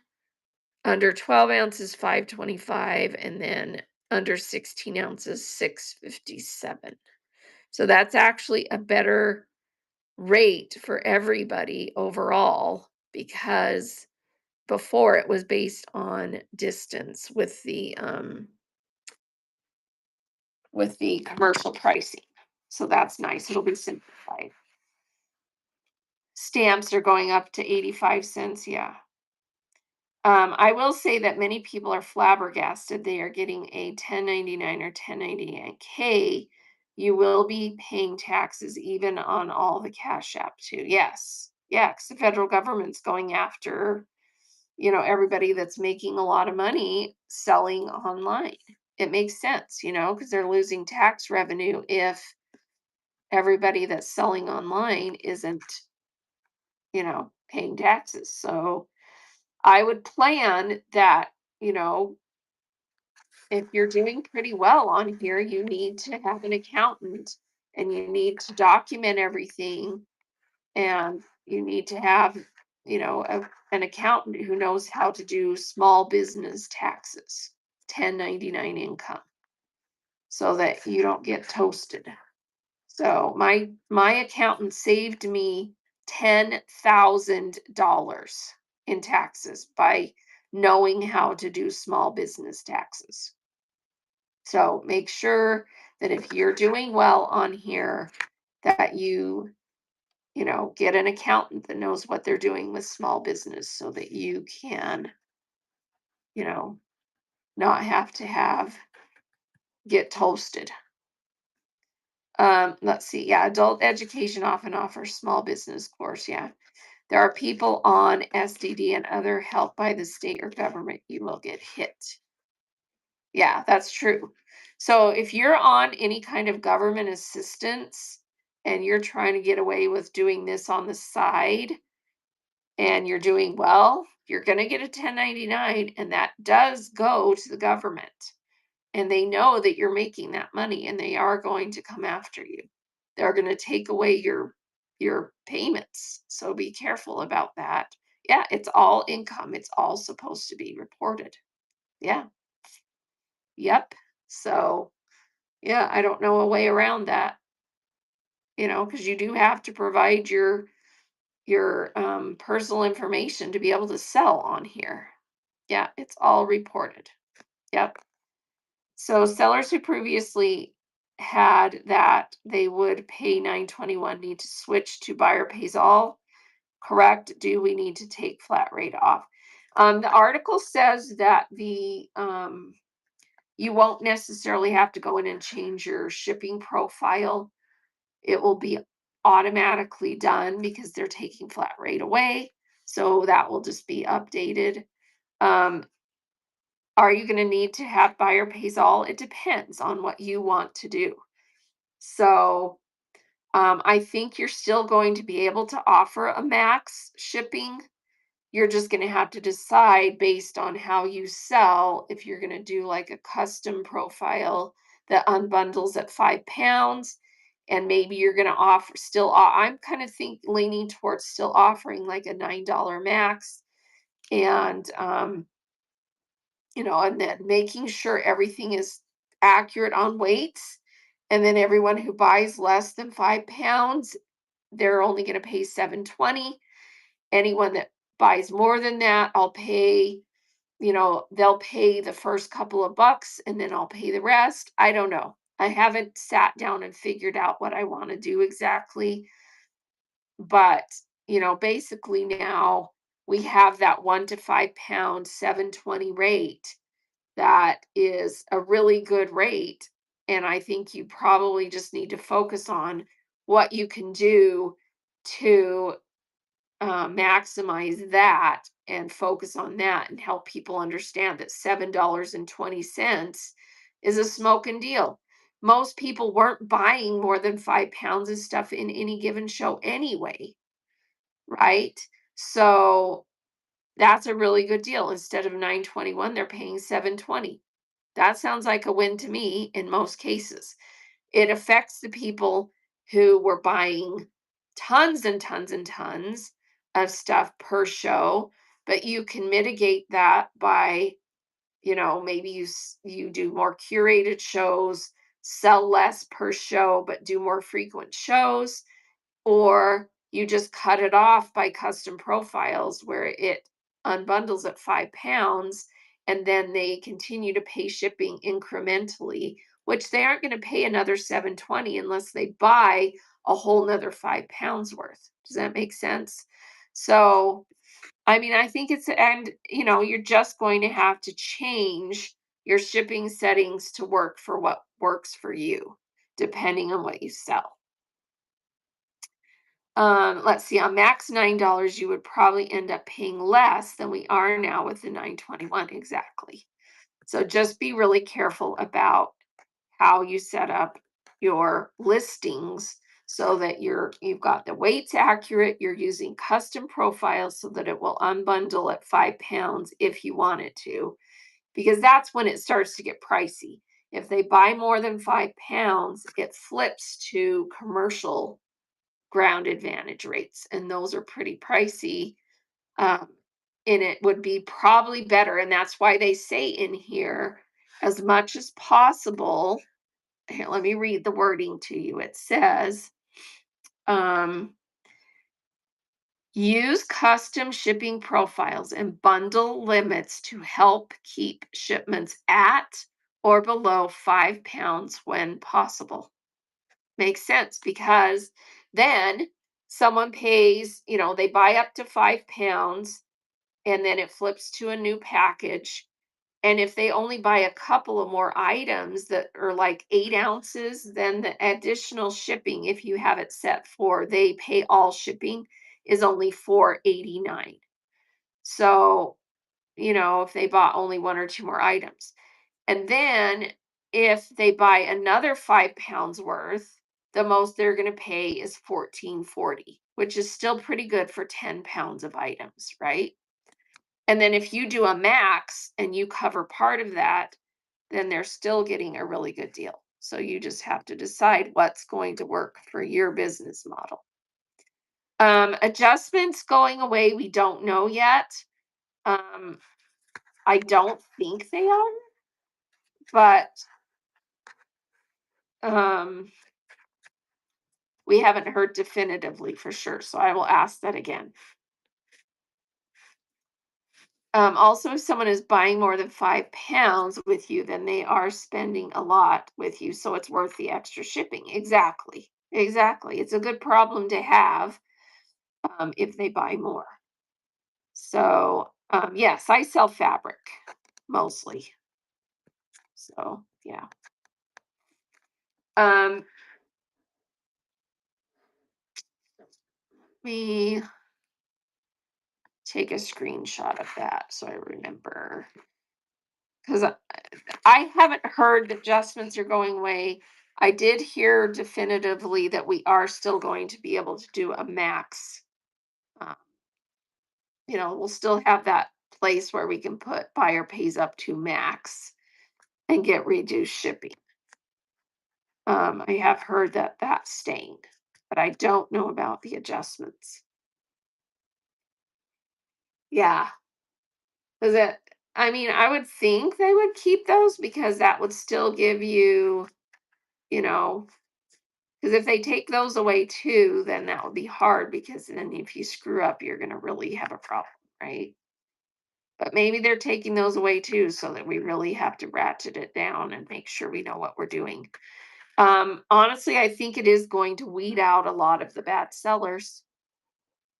Under 12 ounces, 525, and then under 16 ounces, 657. So that's actually a better rate for everybody overall because before it was based on distance with the commercial pricing. So that's nice. It'll be simplified. Stamps are going up to 85 cents. Yeah. I will say that many people are flabbergasted. They are getting a 1099 or 1099K. You will be paying taxes even on all the Cash App too. Yes. Yeah, because the federal government's going after, everybody that's making a lot of money selling online. it makes sense, because they're losing tax revenue if everybody that's selling online isn't, paying taxes. So I would plan that, you know, if you're doing pretty well on here, you need to have an accountant and you need to document everything, and you need to have, an accountant who knows how to do small business taxes, 1099 income, so that you don't get toasted. So my accountant saved me $10,000 in taxes by knowing how to do small business taxes. So make sure that if you're doing well on here, that you get an accountant that knows what they're doing with small business so that you can, you know, not have to get toasted. Let's see. Yeah, adult education often offers small business course. Yeah. There are people on SDD and other help by the state or government, you will get hit. Yeah, that's true. So if you're on any kind of government assistance and you're trying to get away with doing this on the side and you're doing well, you're going to get a 1099, and that does go to the government. And they know that you're making that money and they are going to come after you. They're going to take away your payments. So be careful about that. Yeah, it's all income. It's all supposed to be reported. Yeah. Yep. So, yeah, I don't know a way around that, because you do have to provide your personal information to be able to sell on here. Yeah, it's all reported. Yep. So sellers who previously had that they would pay 921 need to switch to buyer pays all. Correct? Do we need to take flat rate off? The article says that the you won't necessarily have to go in and change your shipping profile. It will be automatically done because they're taking flat rate away. So that will just be updated. Um, are you going to need to have buyer pays all? It depends on what you want to do. So I think you're still going to be able to offer a max shipping. You're just going to have to decide based on how you sell if you're going to do like a custom profile that unbundles at 5 pounds. And maybe you're going to offer still, I'm kind of leaning towards still offering like a $9 max, and, and then making sure everything is accurate on weights. And then everyone who buys less than 5 pounds, they're only going to pay 720. Anyone that buys more than that, I'll pay, they'll pay the first couple of bucks and then I'll pay the rest. I don't know. I haven't sat down and figured out what I want to do exactly. But, basically now we have that 1 to 5 pound 720 rate. That is a really good rate. And I think you probably just need to focus on what you can do to maximize that and focus on that and help people understand that $7.20 is a smoking deal. Most people weren't buying more than 5 pounds of stuff in any given show anyway, right? So that's a really good deal. Instead of 921, they're paying 720. That sounds like a win to me in most cases. It affects the people who were buying tons and tons and tons of stuff per show, but you can mitigate that by, maybe you do more curated shows, sell less per show, but do more frequent shows, or you just cut it off by custom profiles where it unbundles at 5 pounds, and then they continue to pay shipping incrementally, which they aren't going to pay another 720 unless they buy a whole nother 5 pounds worth. Does that make sense? So I mean, I think and you're just going to have to change your shipping settings to work for what works for you, depending on what you sell. Let's see, on max $9, you would probably end up paying less than we are now with the 921. Exactly. So just be really careful about how you set up your listings so that you've got the weights accurate, you're using custom profiles so that it will unbundle at 5 pounds if you want it to, because that's when it starts to get pricey. If they buy more than 5 pounds, it flips to commercial ground advantage rates, and those are pretty pricey. Um, and it would be probably better, and that's why they say in here, as much as possible. Here, let me read the wording to you. It says, um, use custom shipping profiles and bundle limits to help keep shipments at or below 5 pounds when possible. Makes sense because then someone pays, they buy up to 5 pounds and then it flips to a new package. And if they only buy a couple of more items that are like 8 ounces, then the additional shipping, if you have it set for they pay all shipping, is only $4.89. So, if they bought only one or two more items. And then if they buy another 5 pounds worth, the most they're going to pay is 14.40, which is still pretty good for 10 pounds of items, right? And then if you do a max and you cover part of that, then they're still getting a really good deal. So you just have to decide what's going to work for your business model. Adjustments going away, we don't know yet. Um, I don't think they are, but um, we haven't heard definitively for sure. So I will ask that again. Also, if someone is buying more than 5 pounds with you, then they are spending a lot with you. So it's worth the extra shipping. Exactly. Exactly. It's a good problem to have if they buy more. So, yes, I sell fabric mostly. So, yeah. Let me take a screenshot of that so I remember. Because I haven't heard that adjustments are going away. I did hear definitively that we are still going to be able to do a max. Uh, we'll still have that place where we can put buyer pays up to max and get reduced shipping. I have heard that that's staying, but I don't know about the adjustments. Yeah, is it? I mean, I would think they would keep those because that would still give you, you know, because if they take those away too, then that would be hard because then if you screw up, you're going to really have a problem, right? But maybe they're taking those away too, so that we really have to ratchet it down and make sure we know what we're doing. Honestly, I think it is going to weed out a lot of the bad sellers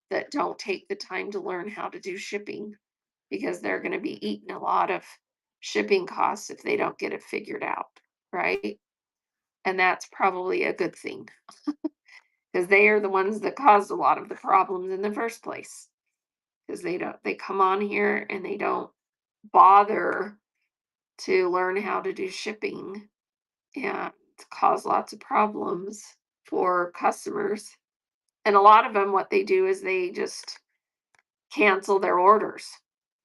that don't take the time to learn how to do shipping because they're going to be eating a lot of shipping costs if they don't get it figured out, right? And that's probably a good thing because they are the ones that caused a lot of the problems in the first place because they come on here and they don't bother to learn how to do shipping and cause lots of problems for customers. And a lot of them, what they do is they just cancel their orders.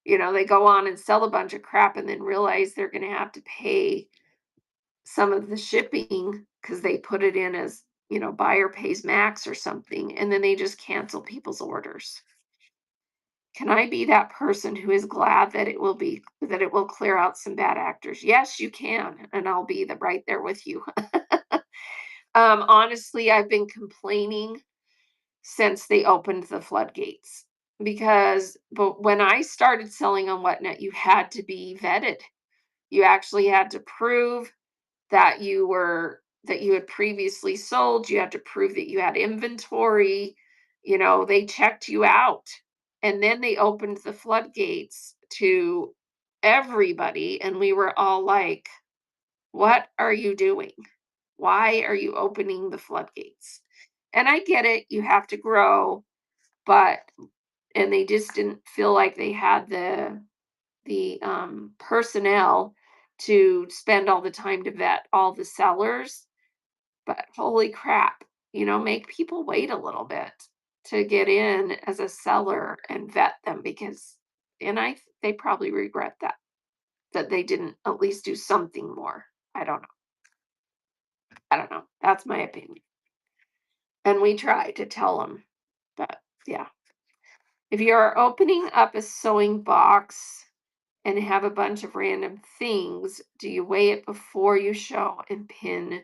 They go on and sell a bunch of crap and then realize they're going to have to pay some of the shipping because they put it in as, buyer pays max or something. And then they just cancel people's orders. Can I be that person who is glad that it will clear out some bad actors? Yes, you can. And I'll be right there with you. Honestly, I've been complaining since they opened the floodgates but when I started selling on Whatnot, you had to be vetted. You actually had to prove that you had previously sold. You had to prove that you had inventory. They checked you out. And then they opened the floodgates to everybody and we were all like, "What are you doing? Why are you opening the floodgates?" And I get it, you have to grow, but they just didn't feel like they had the personnel to spend all the time to vet all the sellers, but holy crap, make people wait a little bit to get in as a seller and vet them because they probably regret that they didn't at least do something more. I don't know. I don't know. That's my opinion. And we try to tell them, but yeah. If you're opening up a sewing box and have a bunch of random things, do you weigh it before you show and pin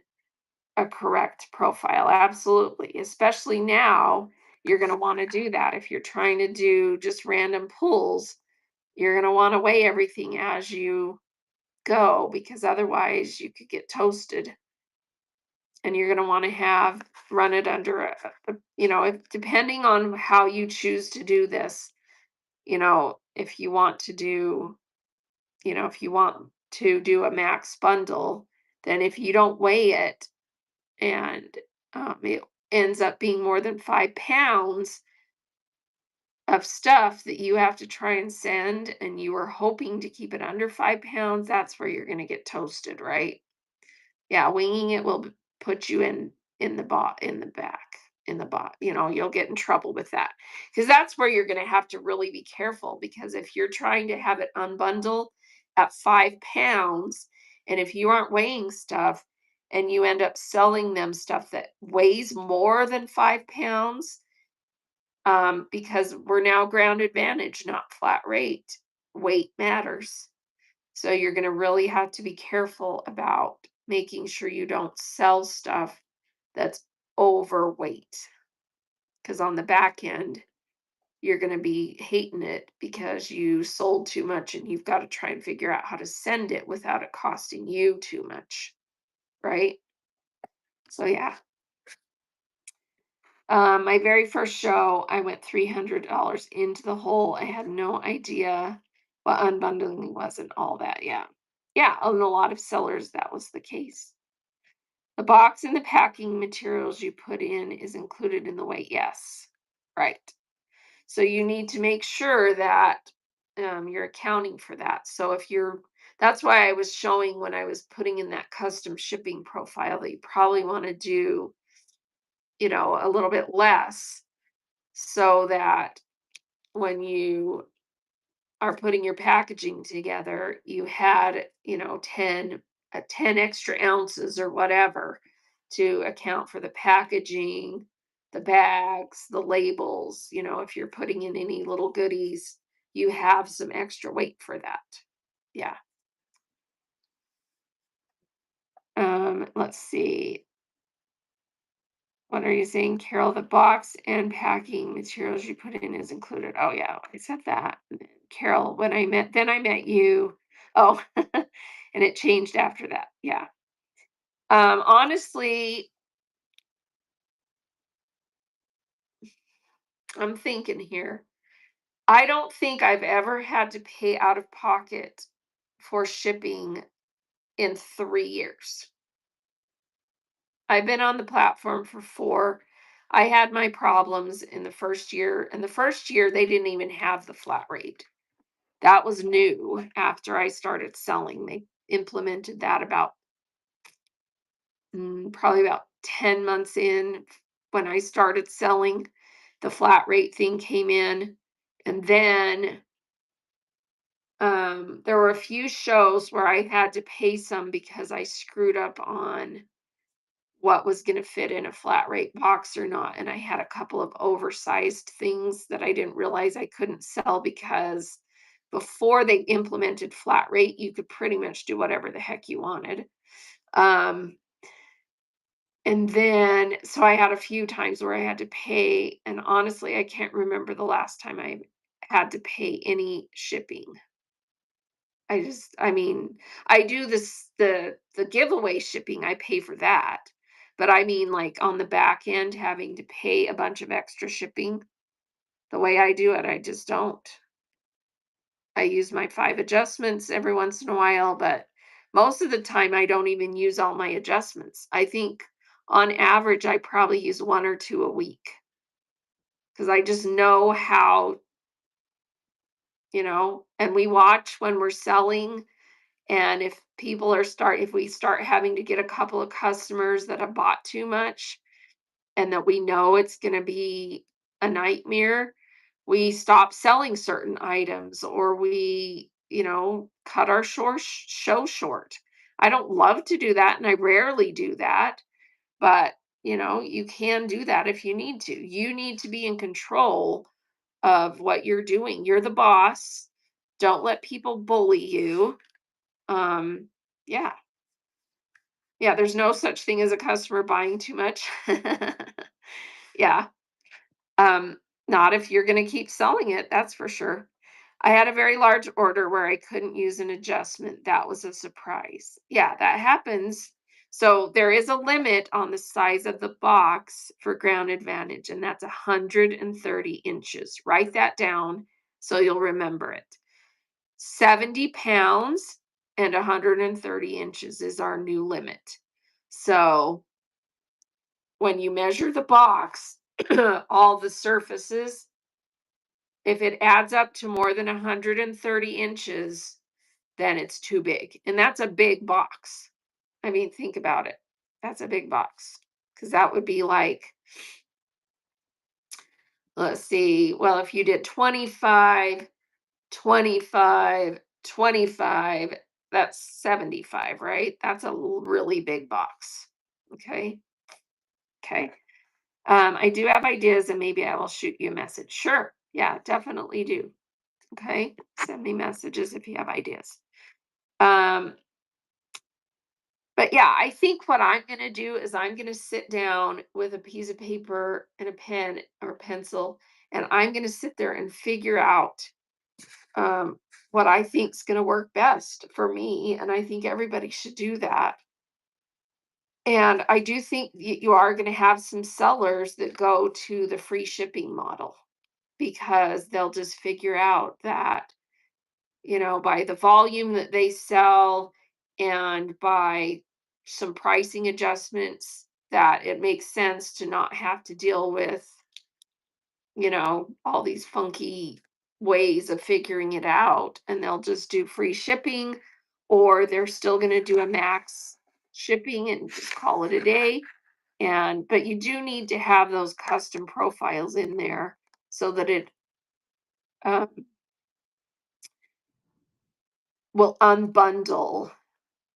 a correct profile? Absolutely. Especially now, you're going to want to do that. If you're trying to do just random pulls, you're going to want to weigh everything as you go because otherwise you could get toasted, and you're going to want to have run it under if depending on how you choose to do this, if you want to do, if you want to do a max bundle, then if you don't weigh it and it ends up being more than 5 pounds of stuff that you have to try and send, and you were hoping to keep it under 5 pounds, that's where you're going to get toasted, right? Yeah, winging it will put you in the back, in the bot. You'll get in trouble with that because that's where you're going to have to really be careful. Because if you're trying to have it unbundle at 5 pounds, and if you aren't weighing stuff and you end up selling them stuff that weighs more than 5 pounds, because we're now ground advantage, not flat rate. Weight matters. So you're going to really have to be careful about making sure you don't sell stuff that's overweight. Because on the back end, you're going to be hating it because you sold too much and you've got to try and figure out how to send it without it costing you too much. Right? So, yeah. My very first show, I went $300 into the hole. I had no idea what unbundling was and all that. Yeah. Yeah. And a lot of sellers, that was the case. The box and the packing materials you put in is included in the weight. Yes. Right. So you need to make sure that you're accounting for that. So that's why I was showing when I was putting in that custom shipping profile that you probably want to do, a little bit less so that when you are putting your packaging together, you had, 10 extra ounces or whatever to account for the packaging, the bags, the labels. If you're putting in any little goodies, you have some extra weight for that. Yeah. Let's see. What are you saying, Carol? The box and packing materials you put in is included. Oh yeah, I said that. And then, Carol, then I met you. Oh, and it changed after that. Yeah. Honestly, I'm thinking here. I don't think I've ever had to pay out of pocket for shipping in 3 years. I've been on the platform for 4. I had my problems in the first year. And the first year, they didn't even have the flat rate. That was new after I started selling. They implemented that probably about 10 months in when I started selling. The flat rate thing came in. And then there were a few shows where I had to pay some because I screwed up on what was going to fit in a flat rate box or not. And I had a couple of oversized things that I didn't realize I couldn't sell because before they implemented flat rate, you could pretty much do whatever the heck you wanted. And then, so I had a few times where I had to pay. And honestly, I can't remember the last time I had to pay any shipping. I mean, I do the giveaway shipping, I pay for that. But I mean, like on the back end, having to pay a bunch of extra shipping, the way I do it, I just don't. I use my 5 adjustments every once in a while, but most of the time I don't even use all my adjustments. I think on average, I probably use 1 or 2 a week because I just know how, and we watch when we're selling. And if we start having to get a couple of customers that have bought too much and that we know it's going to be a nightmare, we stop selling certain items or we, cut our show short. I don't love to do that and I rarely do that, but you can do that if you need to. You need to be in control of what you're doing. You're the boss. Don't let people bully you. Um, yeah. Yeah, there's no such thing as a customer buying too much. Yeah. Um, Not if you're going to keep selling it, that's for sure. I had a very large order where I couldn't use an adjustment. That was a surprise. Yeah, that happens. So there is a limit on the size of the box for Ground Advantage, and that's 130 inches. Write that down so you'll remember it. 70 pounds and 130 inches is our new limit. So when you measure the box, all the surfaces, if it adds up to more than 130 inches, then it's too big. And that's a big box. I mean, think about it. That's a big box. Because that would be like, let's see, well, if you did 25, 25, 25, that's 75, right? That's a really big box. Okay. Okay. I do have ideas and maybe I will shoot you a message. Sure. Yeah, definitely do. Okay. Send me messages if you have ideas. Um, but yeah, I think what I'm going to do is I'm going to sit down with a piece of paper and a pen or pencil, and I'm going to sit there and figure out um, what I think is going to work best for me. And I think everybody should do that. And I do think you are going to have some sellers that go to the free shipping model because they'll just figure out that, by the volume that they sell and by some pricing adjustments, that it makes sense to not have to deal with, all these funky ways of figuring it out. And they'll just do free shipping, or they're still going to do a max shipping and just call it a day. But you do need to have those custom profiles in there so that it um, will unbundle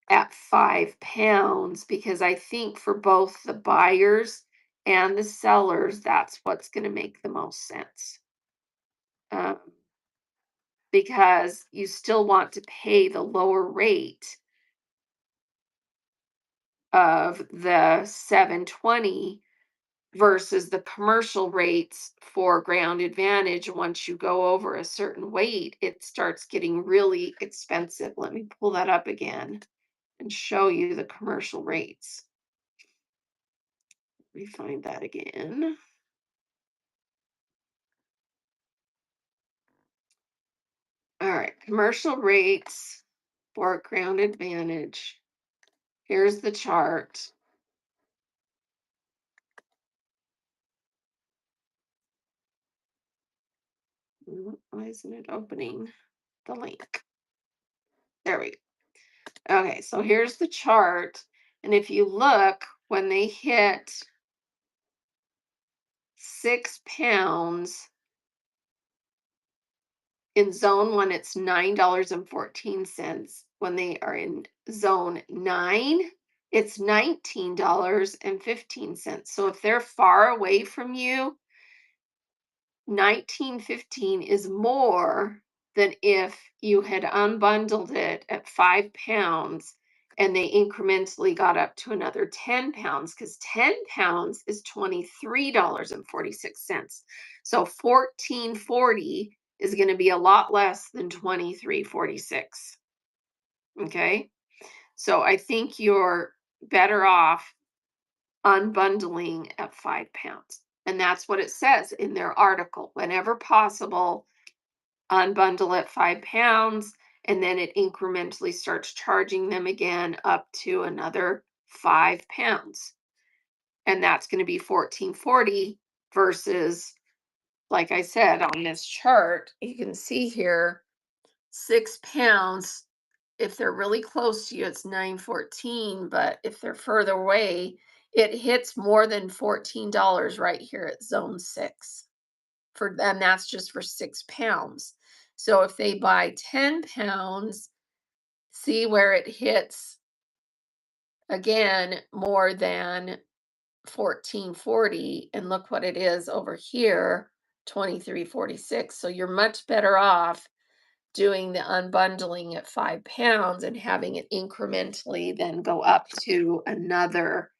at 5 pounds, because I think for both the buyers and the sellers, that's what's going to make the most sense. Um, because you still want to pay the lower rate of the 720 versus the commercial rates for Ground Advantage. Once you go over a certain weight, it starts getting really expensive. Let me pull that up again and show you the commercial rates. Let me find that again. All right, commercial rates for Ground Advantage. Here's the chart. Why isn't it opening the link? There we go. Okay, so here's the chart. And if you look, when they hit 6 pounds, in zone one, it's $9.14. When they are in zone nine, it's $19.15. So if they're far away from you, 19.15 is more than if you had unbundled it at 5 pounds and they incrementally got up to another 10 pounds, because 10 pounds is $23.46. So 14.40 is going to be a lot less than 23.46. Okay. So I think you're better off unbundling at 5 pounds. And that's what it says in their article. Whenever possible, unbundle at 5 pounds, and then it incrementally starts charging them again up to another 5 pounds. And that's going to be 14.40 versus, like I said, on this chart, you can see here, 6 pounds if they're really close to you, it's 9.14, but if they're further away, it hits more than $14 right here at zone 6. For them, that's just for 6 pounds. So if they buy 10 pounds, see where it hits again more than 14.40, and look what it is over here, 23.46. So you're much better off doing the unbundling at 5 pounds and having it incrementally then go up to another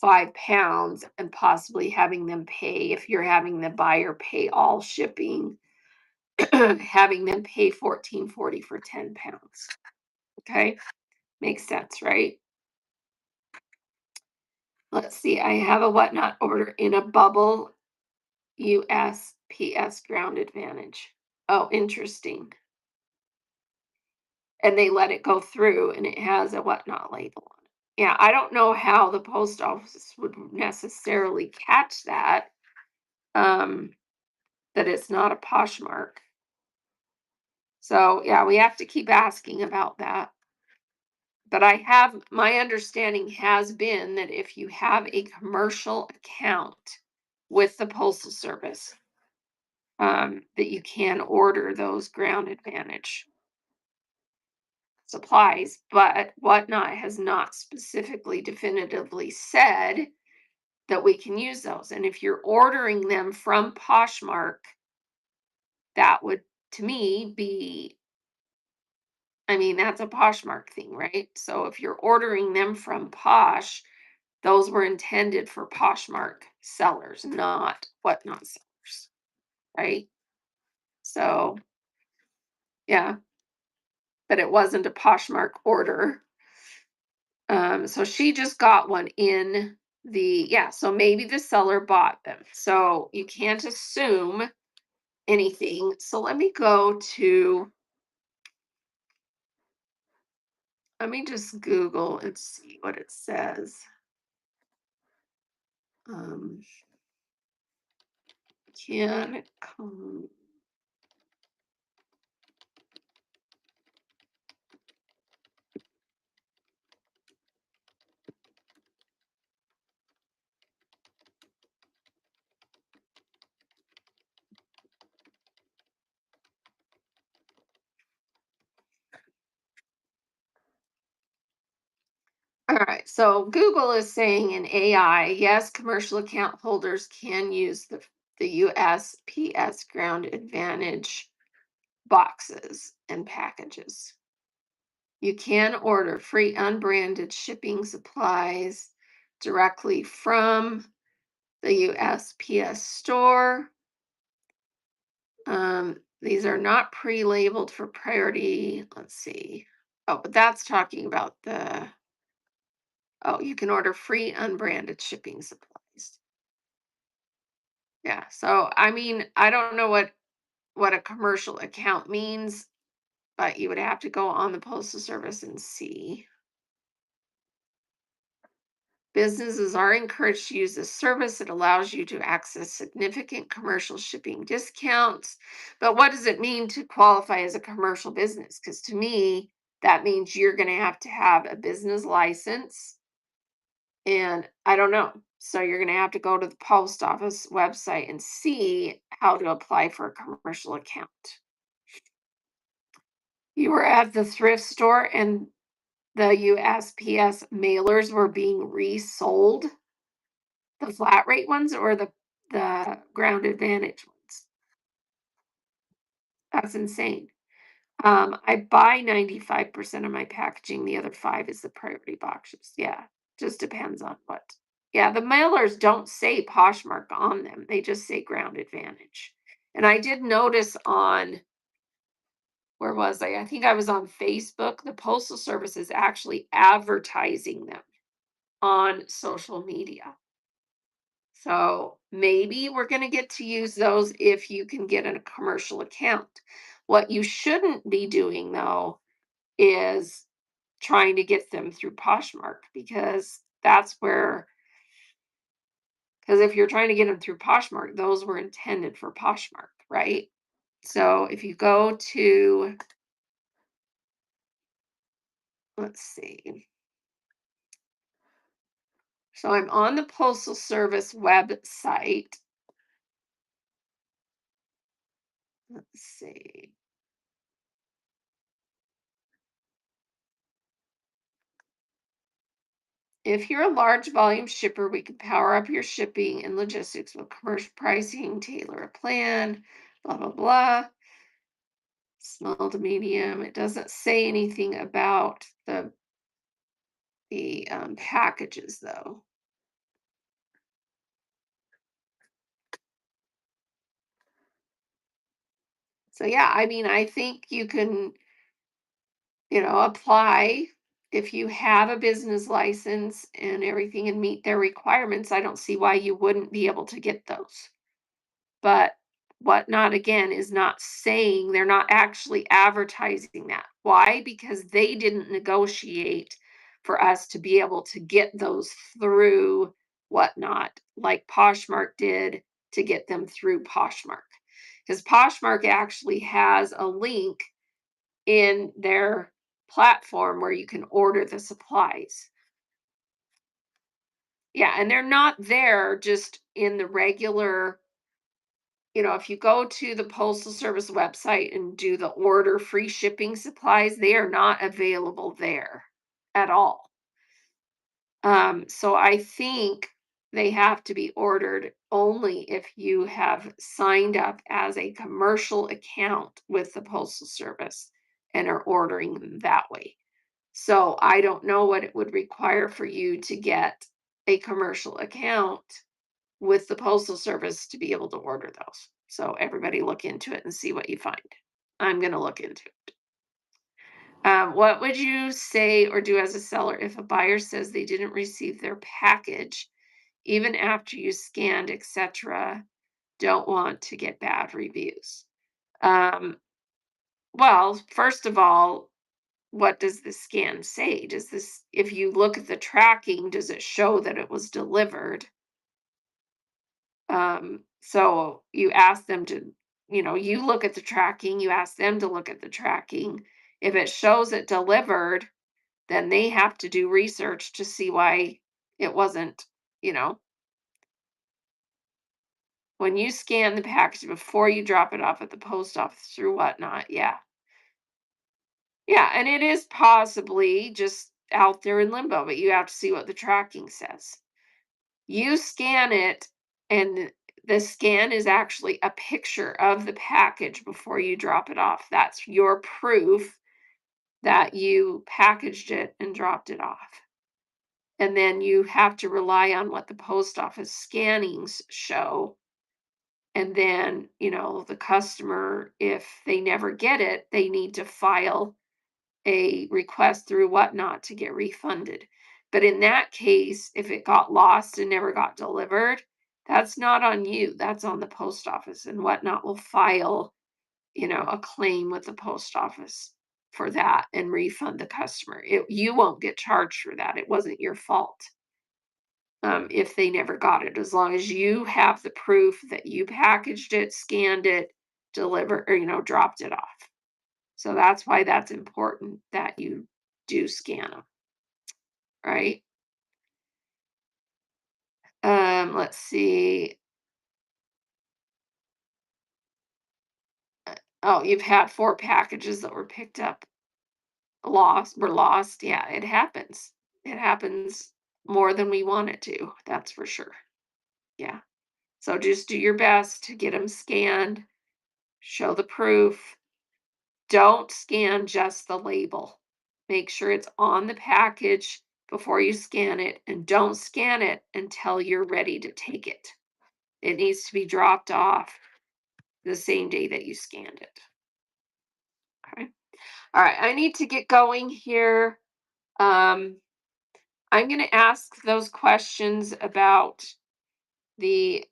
5 pounds, and possibly having them pay, if you're having the buyer pay all shipping, having them pay 14.40 for 10 pounds. Okay, makes sense, right? Let's see, I have a whatnot order in a bubble USPS ground advantage. Oh, interesting. And they let it go through, and it has a whatnot label on it. Yeah, I don't know how the post office would necessarily catch that, um, that it's not a Poshmark. So yeah, we have to keep asking about that. But my understanding has been that if you have a commercial account with the Postal Service, that you can order those ground advantage supplies, but Whatnot has not specifically definitively said that we can use those. And if you're ordering them from Poshmark, that would, to me, be, I mean, that's a Poshmark thing, right? So if you're ordering them from Posh, those were intended for Poshmark sellers, not Whatnot sellers, right? So, yeah, but it wasn't a Poshmark order. So she just got one in yeah, so maybe the seller bought them. So you can't assume anything. So let me just Google and see what it says. Um, can come. All right, so Google is saying in AI, yes, commercial account holders can use the USPS Ground Advantage boxes and packages. You can order free unbranded shipping supplies directly from the USPS store. These are not pre-labeled for priority. Let's see. Oh, but that's talking about you can order free unbranded shipping supplies. Yeah. So, I mean, I don't know what a commercial account means, but you would have to go on the Postal Service and see. Businesses are encouraged to use this service. It allows you to access significant commercial shipping discounts. But what does it mean to qualify as a commercial business? Because to me, that means you're going to have a business license. And I don't know. So you're going to have to go to the post office website and see how to apply for a commercial account. You were at the thrift store and the USPS mailers were being resold. The flat rate ones or the ground advantage ones? That's insane. I buy 95% of my packaging, the other 5 is the priority boxes. Yeah, just depends on what. Yeah, the mailers don't say Poshmark on them, they just say ground advantage. And I did notice on where was I? I think I was on Facebook, the Postal Service is actually advertising them on social media. So maybe we're going to get to use those if you can get a commercial account. What you shouldn't be doing though is trying to get them through Poshmark, because if you're trying to get them through Poshmark, those were intended for Poshmark, right? So if you go to Let's see. So I'm on the Postal Service website. Let's see. If you're a large volume shipper, we can power up your shipping and logistics with commercial pricing, tailor a plan, blah, blah, blah. Small to medium. It doesn't say anything about the packages though. So yeah, I mean, I think you can, apply if you have a business license and everything and meet their requirements. I don't see why you wouldn't be able to get those. But Whatnot again is not saying, they're not actually advertising that. Why? Because they didn't negotiate for us to be able to get those through Whatnot, like Poshmark did to get them through Poshmark. Because Poshmark actually has a link in their platform where you can order the supplies. Yeah, and they're not there just in the regular, if you go to the Postal Service website and do the order free shipping supplies, they are not available there at all. So I think they have to be ordered only if you have signed up as a commercial account with the Postal Service and are ordering them that way. So I don't know what it would require for you to get a commercial account with the Postal Service to be able to order those. So everybody look into it and see what you find. I'm going to look into it. What would you say or do as a seller if a buyer says they didn't receive their package, even after you scanned, etc.? Don't want to get bad reviews. Um, well, first of all, what does the scan say? If you look at the tracking, does it show that it was delivered? So you ask them to, you look at the tracking, you ask them to look at the tracking. If it shows it delivered, then they have to do research to see why it wasn't, you know, when you scan the package before you drop it off at the post office or whatnot. Yeah. Yeah. And it is possibly just out there in limbo, but you have to see what the tracking says. You scan it, and the scan is actually a picture of the package before you drop it off. That's your proof that you packaged it and dropped it off. And then you have to rely on what the post office scannings show. And then, the customer, if they never get it, they need to file a request through Whatnot to get refunded. But in that case, if it got lost and never got delivered, that's not on you. That's on the post office, and Whatnot will file, a claim with the post office for that and refund the customer. You won't get charged for that. It wasn't your fault. If they never got it, as long as you have the proof that you packaged it, scanned it, delivered, or, dropped it off. So that's why that's important that you do scan them, right? Let's see. Oh, you've had 4 packages that were picked up, were lost. Yeah, it happens. It happens more than we want it to. That's for sure. Yeah. So just do your best to get them scanned, show the proof. Don't scan just the label. Make sure it's on the package before you scan it, and don't scan it until you're ready to take it. It needs to be dropped off the same day that you scanned it. Okay. All right. I need to get going here. Um, I'm going to ask those questions about the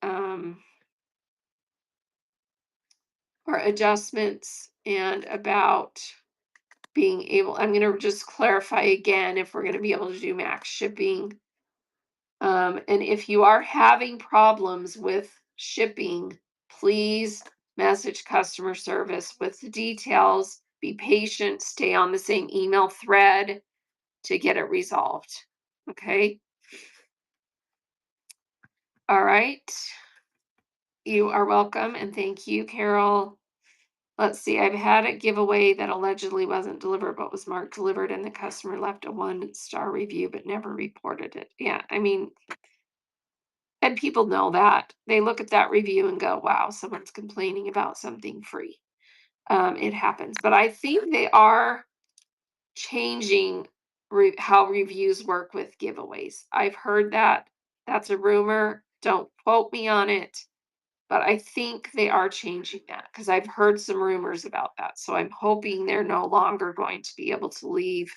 or adjustments and about being able. I'm going to just clarify again if we're going to be able to do max shipping. And if you are having problems with shipping, please message customer service with the details. Be patient, stay on the same email thread. to get it resolved. Okay. All right. You are welcome. And thank you, Carol. Let's see. I've had a giveaway that allegedly wasn't delivered, but was marked delivered, and the customer left a 1-star review but never reported it. Yeah. I mean, and people know that. They look at that review and go, wow, someone's complaining about something free. It happens. But I think they are changing how reviews work with giveaways. I've heard that. That's a rumor. Don't quote me on it. But I think they are changing that because I've heard some rumors about that. So I'm hoping they're no longer going to be able to leave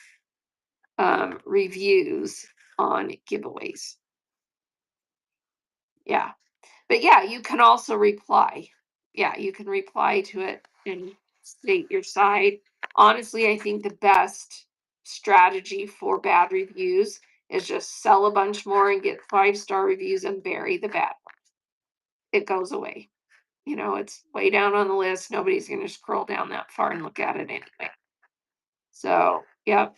reviews on giveaways. Yeah. But yeah, you can also reply. Yeah, you can reply to it and state your side. Honestly, I think the best strategy for bad reviews is just sell a bunch more and get 5-star reviews and bury the bad one. It goes away. It's way down on the list. Nobody's going to scroll down that far and look at it anyway. So, yep.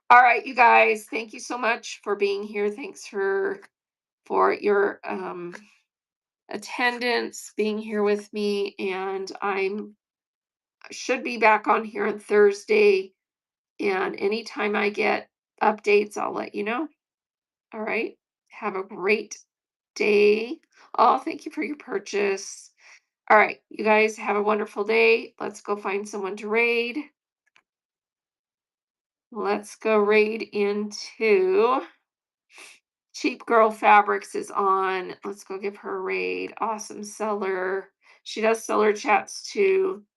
All right, you guys, thank you so much for being here. Thanks for your attendance, being here with me, and I should be back on here on Thursday. And anytime I get updates, I'll let you know. All right. Have a great day. Oh, thank you for your purchase. All right, you guys have a wonderful day. Let's go find someone to raid. Let's go raid into Cheap Girl Fabrics is on. Let's go give her a raid. Awesome seller. She does seller chats too.